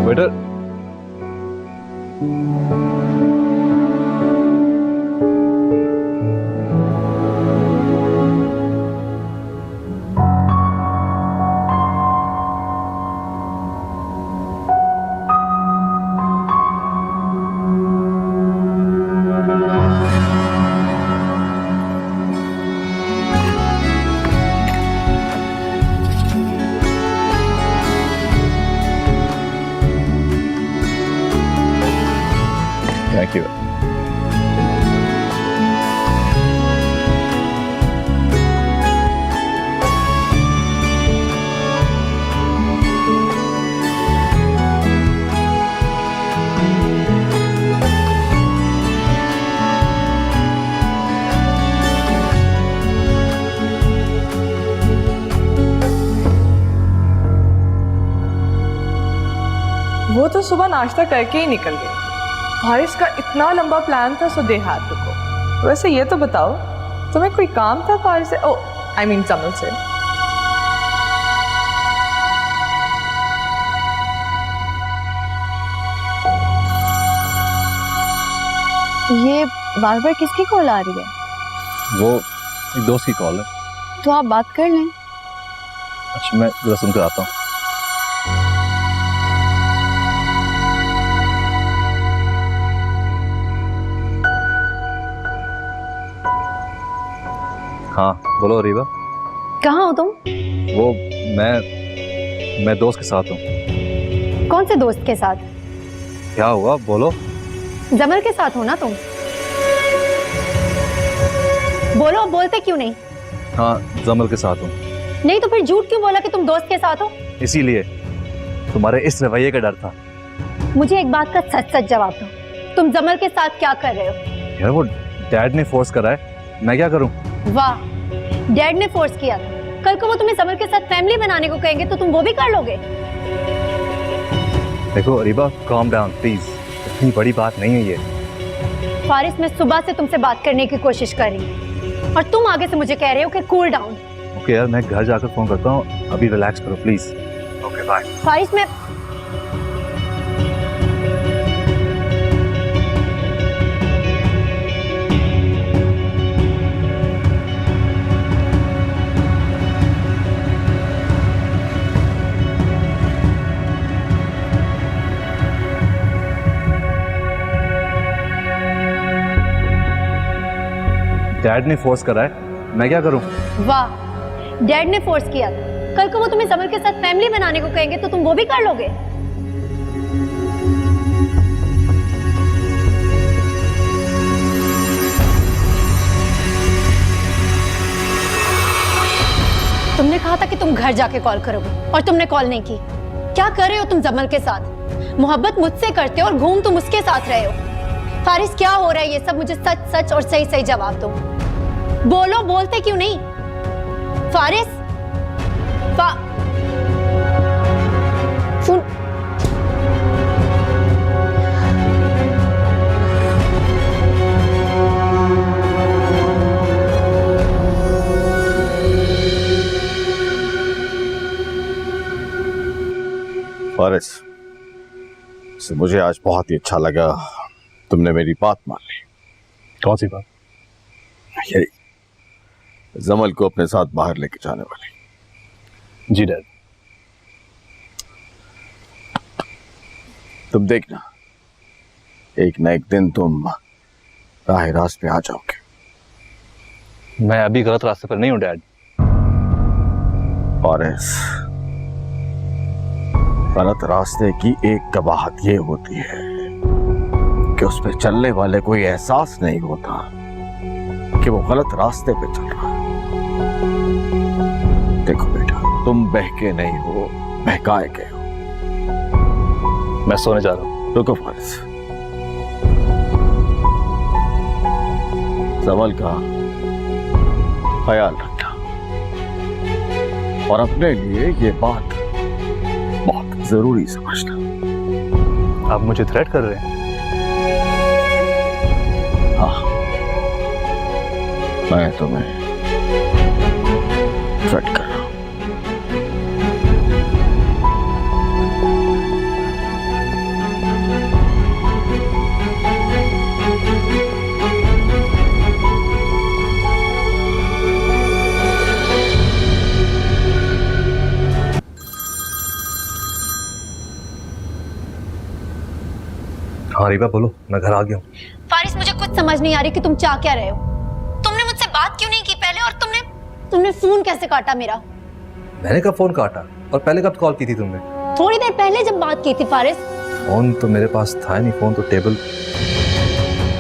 Waiter, thank you. वो तो सुबह नाश्ता करके ही निकल गई। फारिस का इतना लंबा प्लान था, सो दे हैड टू गो। वैसे ये तो बताओ, तुम्हें कोई काम था फारिस से? आई मीन जमल से? ये बार बार किसकी कॉल आ रही है? वो एक दोस्त की कॉल है। तो आप बात कर लें। अच्छा मैं जरा सुनकर आता हूँ। हाँ बोलो रीवा। कहाँ हो तुम? वो मैं दोस्त के साथ हूँ। कौन से दोस्त के साथ? क्या हुआ बोलो। जमल के साथ हो ना तुम? बोलो, बोलते क्यों नहीं? हाँ जमल के साथ हूँ। नहीं तो फिर झूठ क्यों बोला कि तुम दोस्त के साथ हो? इसीलिए तुम्हारे इस रवैये का डर था। मुझे एक बात का सच सच जवाब दो, तुम जमल के साथ क्या कर रहे हो? यार वो डैड ने फोर्स करा है, मैं क्या करूँ? वाह, डैड ने फोर्स किया था। कल को वो तुम्हें जमल के साथ फैमिली बनाने को कहेंगे तो तुम वो भी कर लोगे? देखो अरीबा, काम डाउन प्लीज, इतनी बड़ी बात नहीं है ये। फारिस, मैं सुबह से तुमसे बात करने की कोशिश कर रही हूँ और तुम आगे से मुझे कह रहे हो कि कूल डाउन। ओके यार, मैं घर जाकर फोन करता हूँ, अभी रिलैक्स करो प्लीज। Okay bye. फारिस, मैं डैड ने फोर्स करा है, मैं क्या करूं? वाह, डैड ने फोर्स किया था। कल को वो तुम्हें जमल के साथ फैमिली बनाने को कहेंगे तो तुम वो भी कर लोगे? तुमने कहा था कि तुम घर जाके कॉल करोगे और तुमने कॉल नहीं की। क्या कर रहे हो तुम जमल के साथ? मोहब्बत मुझसे करते हो और घूम तुम उसके साथ रहे हो। फारिस क्या हो रहा है ये सब? मुझे सच सच और सही सही जवाब दो। बोलो, बोलते क्यों नहीं? फारिस सुन, फारिस, से मुझे आज बहुत ही अच्छा लगा तुमने मेरी बात मान ली। कौन सी बात? यही, जमल को अपने साथ बाहर लेके जाने वाली। जी डैड। तुम देखना, एक न एक दिन तुम राह रास्त पे आ जाओगे। मैं अभी गलत रास्ते पर नहीं हूँ डैड। फारिस, गलत रास्ते की एक कबाहत ये होती है कि उस पे चलने वाले को ये एहसास नहीं होता कि वो गलत रास्ते पे चल रहा है। देखो बेटा, तुम बहके नहीं हो, बहकाए गए हो। मैं सोने जा रहा हूँ। रुको फारिस, जमल का ख्याल रखना और अपने लिए ये बात बहुत जरूरी समझना। आप मुझे थ्रेट कर रहे हैं? हाँ, मैं तुम्हें थ्रेट कर रहा हूं। हाँ रीबा बोलो, मैं घर आ गया हूँ। फारिस मुझे कुछ समझ नहीं आ रही कि तुम चाह क्या रहे हो। तुमने मुझसे बात क्यों नहीं की पहले, और तुमने फोन कैसे काटा मेरा? मैंने कब फोन काटा? और पहले कब कॉल की थी तुमने? थोड़ी देर पहले जब बात की थी फारिस। फोन तो मेरे पास था नहीं, फोन तो टेबल।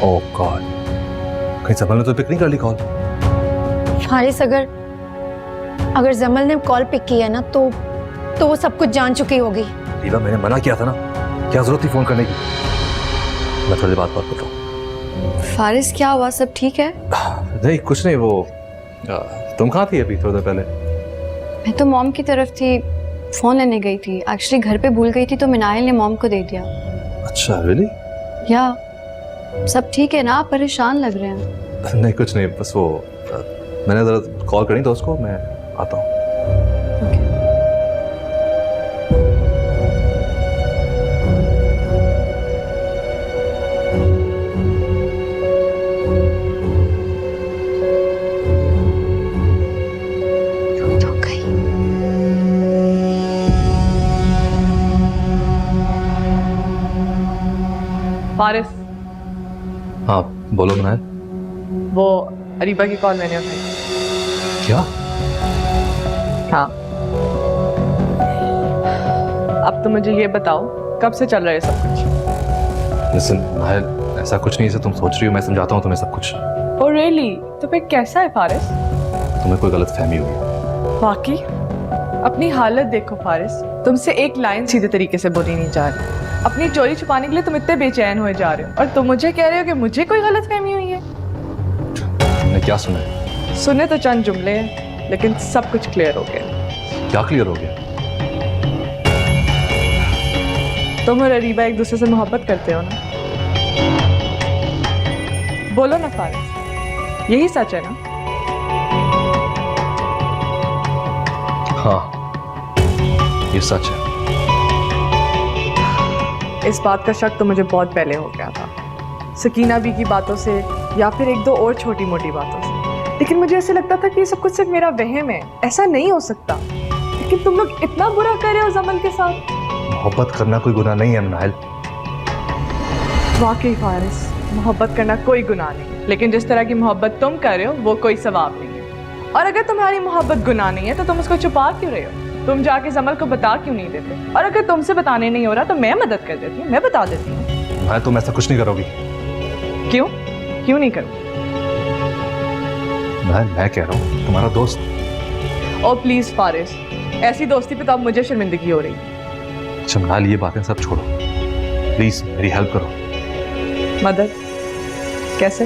ओह गॉड, कहीं जमल ने तो पिक नहीं कर ली कॉल? फारिस, अगर जमल ने कॉल पिक किया ना तो वो सब कुछ जान चुकी होगी। रीबा, मैंने मना किया था ना, क्या जरूरत थी फोन करने की? मैं थोड़ी बात बताऊँ। फारिस क्या हुआ, सब ठीक है? नहीं कुछ नहीं, वो तुम कहाँ थी अभी थोड़ी देर पहले? मैं तो मॉम की तरफ थी, फोन लेने गई थी। एक्चुअली घर पे भूल गई थी तो मिनाइल ने मॉम को दे दिया। अच्छा रियली? या सब ठीक है ना? आप परेशान लग रहे हैं। नहीं कुछ नहीं, बस वो मैंने जरा कॉल करनी दोस्त को, मैं आता हूँ। फारिस, हाँ बोलो मिनाइल। वो अरीबा की कॉल मैंने उठाई। क्या? हाँ, अब तो मुझे ये बताओ कब से चल रहा है सब कुछ? लिसन मिनाइल, ऐसा कुछ नहीं है तुम सोच रही हो, मैं समझाता हूँ तुम्हें सब कुछ। Oh really? तो फिर कैसा है फारिस? तुम्हें कोई गलत फहमी हुई। वाकई अपनी हालत देखो फारिस, तुमसे एक लाइन सीधे तरीके से बोली नहीं जा रही। अपनी चोरी छुपाने के लिए तुम इतने बेचैन हुए जा रहे हो, और तुम मुझे कह रहे हो कि मुझे कोई गलत फहमी हुई है। तुमने क्या सुना है? सुने तो चंद जुमले हैं, लेकिन सब कुछ क्लियर हो गया। क्या क्लियर हो गया? तुम और अरीबा एक दूसरे से मोहब्बत करते हो ना? बोलो ना फारिस, यही सच है ना? हाँ ये सच है। इस बात का शक तो मुझे बहुत पहले हो गया था, सकीना भी की बातों से या फिर एक दो और छोटी मोटी बातों से, लेकिन मुझे ऐसे लगता था कि ये सब कुछ सिर्फ मेरा वहम है, ऐसा नहीं हो सकता। लेकिन तुम लोग इतना बुरा कर रहे हो जमल के साथ। मोहब्बत करना कोई गुनाह नहीं है मिनाइल। वाकई फारिस, मोहब्बत करना कोई गुनाह नहीं है, लेकिन जिस तरह की मोहब्बत तुम कर रहे हो वो कोई सवाब नहीं है। और अगर तुम्हारी मोहब्बत गुनाह नहीं है तो तुम उसको छुपा क्यों रहे हो? तुम जाके जमल को बता क्यों नहीं देते? और अगर तुमसे बताने नहीं हो रहा तो मैं मदद कर देती हूँ, मैं बता देती हूँ। मैं तुम ऐसा कुछ नहीं करोगी। क्यों क्यों नहीं करूँ? मैं कह रहा हूँ तुम्हारा दोस्त और प्लीज फारिस, ऐसी दोस्ती पे तो अब मुझे शर्मिंदगी हो रही है। चमराल, ये बातें सब छोड़ो, प्लीज मेरी हेल्प करो। मदद कैसे?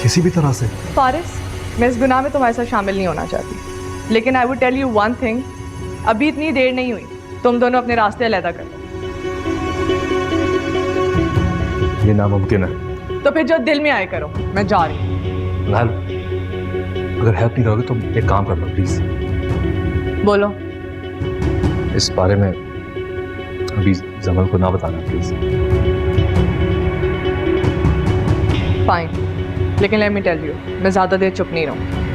किसी भी तरह से। फारिस, मैं इस गुनाह में तुम्हारे साथ शामिल नहीं होना चाहती, लेकिन I would tell you one thing, अभी इतनी देर नहीं हुई, तुम दोनों अपने रास्ते अलग कर लो। ये नामुमकिन है। तो फिर जो दिल में आए करो, मैं जा रही हूँ। लाल, अगर हेल्प नहीं करोगे तो एक काम कर लो प्लीज। बोलो। इस बारे में अभी जमल को ना बताना प्लीज। फाइन, लेकिन लेट मी टेल यू, मैं ज्यादा देर चुप नहीं रहूँ।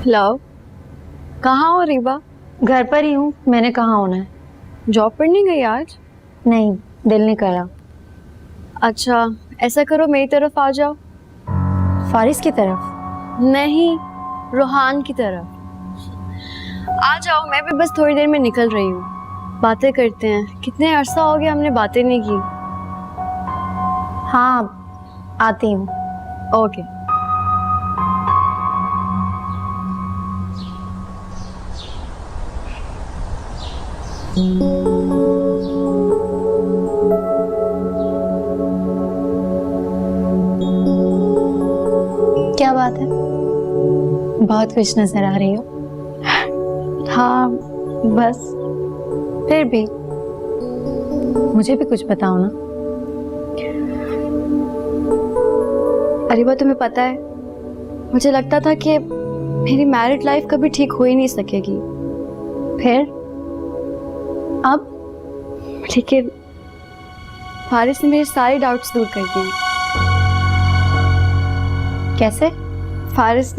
हेलो, कहाँ हो रीबा? घर पर ही हूँ, मैंने कहाँ होना है? जॉब पर नहीं गई आज? नहीं, दिल नहीं कर रहा। अच्छा, ऐसा करो मेरी तरफ आ जाओ। फारिस की तरफ? नहीं, रोहान की तरफ आ जाओ। मैं भी बस थोड़ी देर में निकल रही हूँ, बातें करते हैं। कितने अरसा हो गया हमने बातें नहीं की। हाँ, आती हूँ। ओके। क्या बात है? बहुत खुश नजर आ रही हो। हाँ बस, फिर भी मुझे भी कुछ बताओ ना। अरीबा, तुम्हें पता है, मुझे लगता था कि मेरी मैरिड लाइफ कभी ठीक हो ही नहीं सकेगी। फिर अब? लेकिन फारिस ने मेरे सारे डाउट्स दूर कर दिए। कैसे? फारिस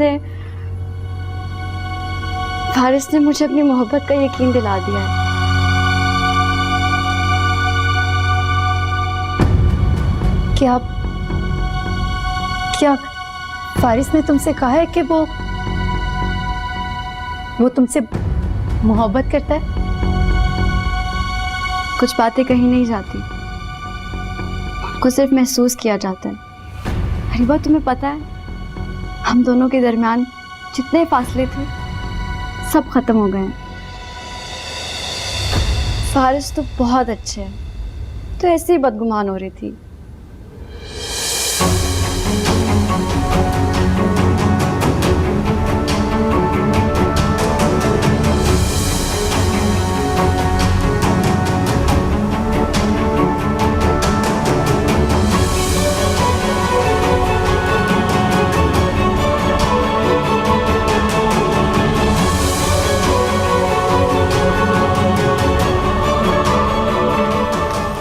ने मुझे अपनी मोहब्बत का यकीन दिला दिया है। क्या फारिस ने तुमसे कहा है कि वो तुमसे मोहब्बत करता है? कुछ बातें कही नहीं जाती, उनको सिर्फ महसूस किया जाता है। अरीबा, तुम्हें पता है, हम दोनों के दरमियान जितने फासले थे सब खत्म हो गए। फारिस तो बहुत अच्छे हैं, तो ऐसे ही बदगुमान हो रही थी।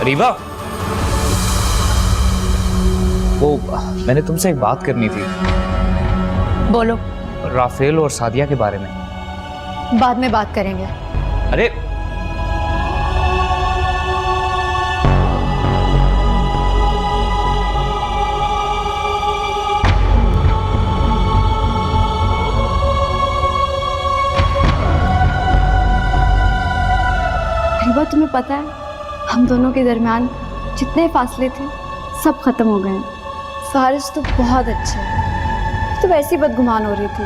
रीवा, वो मैंने तुमसे एक बात करनी थी। बोलो। राफेल और सादिया के बारे में। बाद में बात करेंगे। अरे अरीबा, तुम्हें पता है, हम दोनों के दरमियान जितने फासले थे सब खत्म हो गए। फारिस तो बहुत अच्छा है, तो वैसी बदगुमान हो रही थी।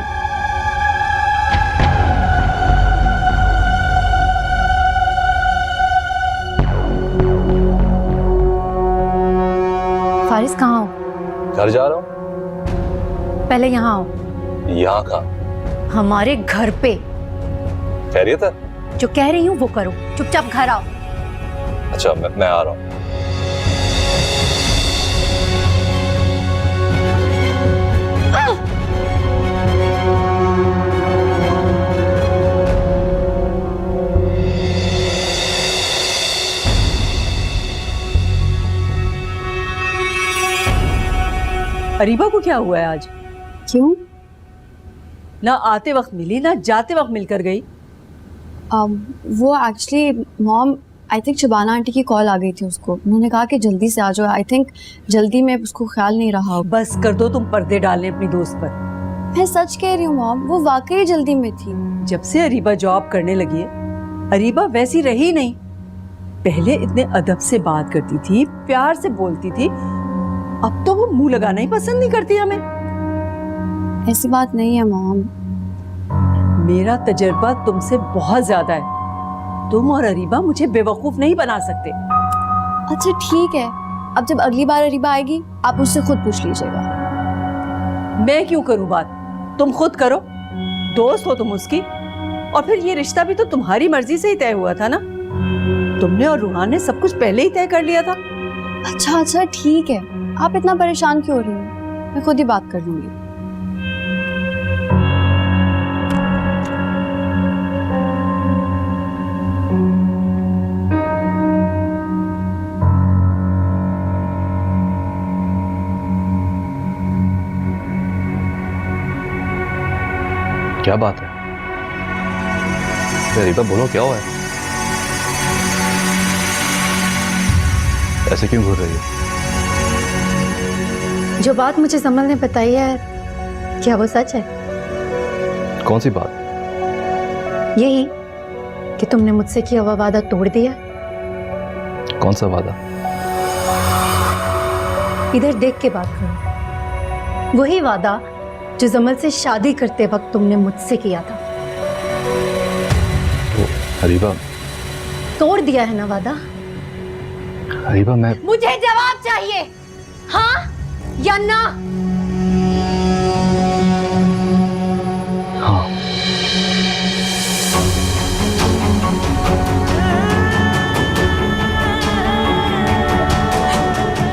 फारिस कहाँ हो? घर जा रहा हूँ। पहले यहाँ आओ। यहाँ का? हमारे घर पे। खैरियत है? जो कह रही हूँ वो करो, चुपचाप घर आओ। अच्छा, मैं आ रहा हूँ। अरीबा को क्या हुआ है आज? क्यों? ना आते वक्त मिली, ना जाते वक्त मिलकर गई। वो actually mom, I think Shabana aunty की कॉल आ गई थी उसको। उन्होंने कहा कि जल्दी से आ जाओ। आई थिंक जल्दी में उसको ख्याल नहीं रहा। बस कर दो तुम पर्दे डालने अपनी दोस्त पर। मैं सच कह रही हूँ मॉम, वो वाकई जल्दी में थी। जब से अरीबा जॉब करने लगी है, अरीबा वैसी रही नहीं। पहले इतने अदब से बात करती थी, प्यार से बोलती थी, अब तो वो मुंह लगाना ही पसंद नहीं करती हमें। ऐसी बात नहीं है मॉम। मेरा तजर्बा तुमसे बहुत ज्यादा है। तुम और अरीबा मुझे बेवकूफ नहीं बना सकते। अच्छा ठीक है, अब जब अगली बार अरीबा आएगी आप उससे खुद पूछ लीजिएगा। मैं क्यों करूं बात, तुम खुद करो। दोस्त हो तुम उसकी, और फिर ये रिश्ता भी तो तुम्हारी मर्जी से ही तय हुआ था ना। तुमने और रूहान ने सब कुछ पहले ही तय कर लिया था। अच्छा ठीक है, आप इतना परेशान क्यों हो रही हैं? मैं खुद ही बात कर लूंगी। क्या बात है? अरीबा बोलो, क्या हुआ है? ऐसे क्यों घूर रही हो? जो बात मुझे समल ने बताई है, क्या वो सच है? कौन सी बात? यही कि तुमने मुझसे किया हुआ वादा तोड़ दिया। कौन सा वादा? इधर देख के बात करो। वही वादा जो जमल से शादी करते वक्त तुमने मुझसे किया था। तो अरीबा, तोड़ दिया है ना वादा? अरीबा मैं मुझे जवाब चाहिए, हाँ या ना? हाँ।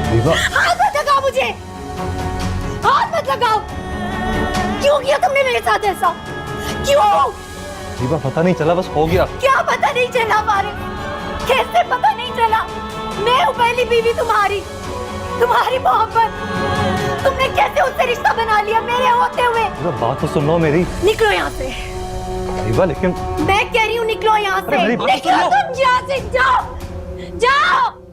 अरीबा, हाथ मत लगाओ मुझे, हाथ मत लगाओ। क्यों किया तुमने मेरे साथ ऐसा? क्यों? अरीबा पता नहीं चला, बस हो गया। क्या पता नहीं चला फारिस? कैसे पता नहीं चला? मैं हूँ पहली बीवी तुम्हारी, तुम्हारी मोहब्बत। तुमने कैसे उससे रिश्ता बना लिया मेरे होते हुए? बात तो सुन लो मेरी। निकलो यहाँ से। अरीबा लेकिन मैं कह रही हूँ निकलो यहाँ से। अरे मेरी बात तो सुन निकलो लो। तुम यहाँ से, जाओ जाओ।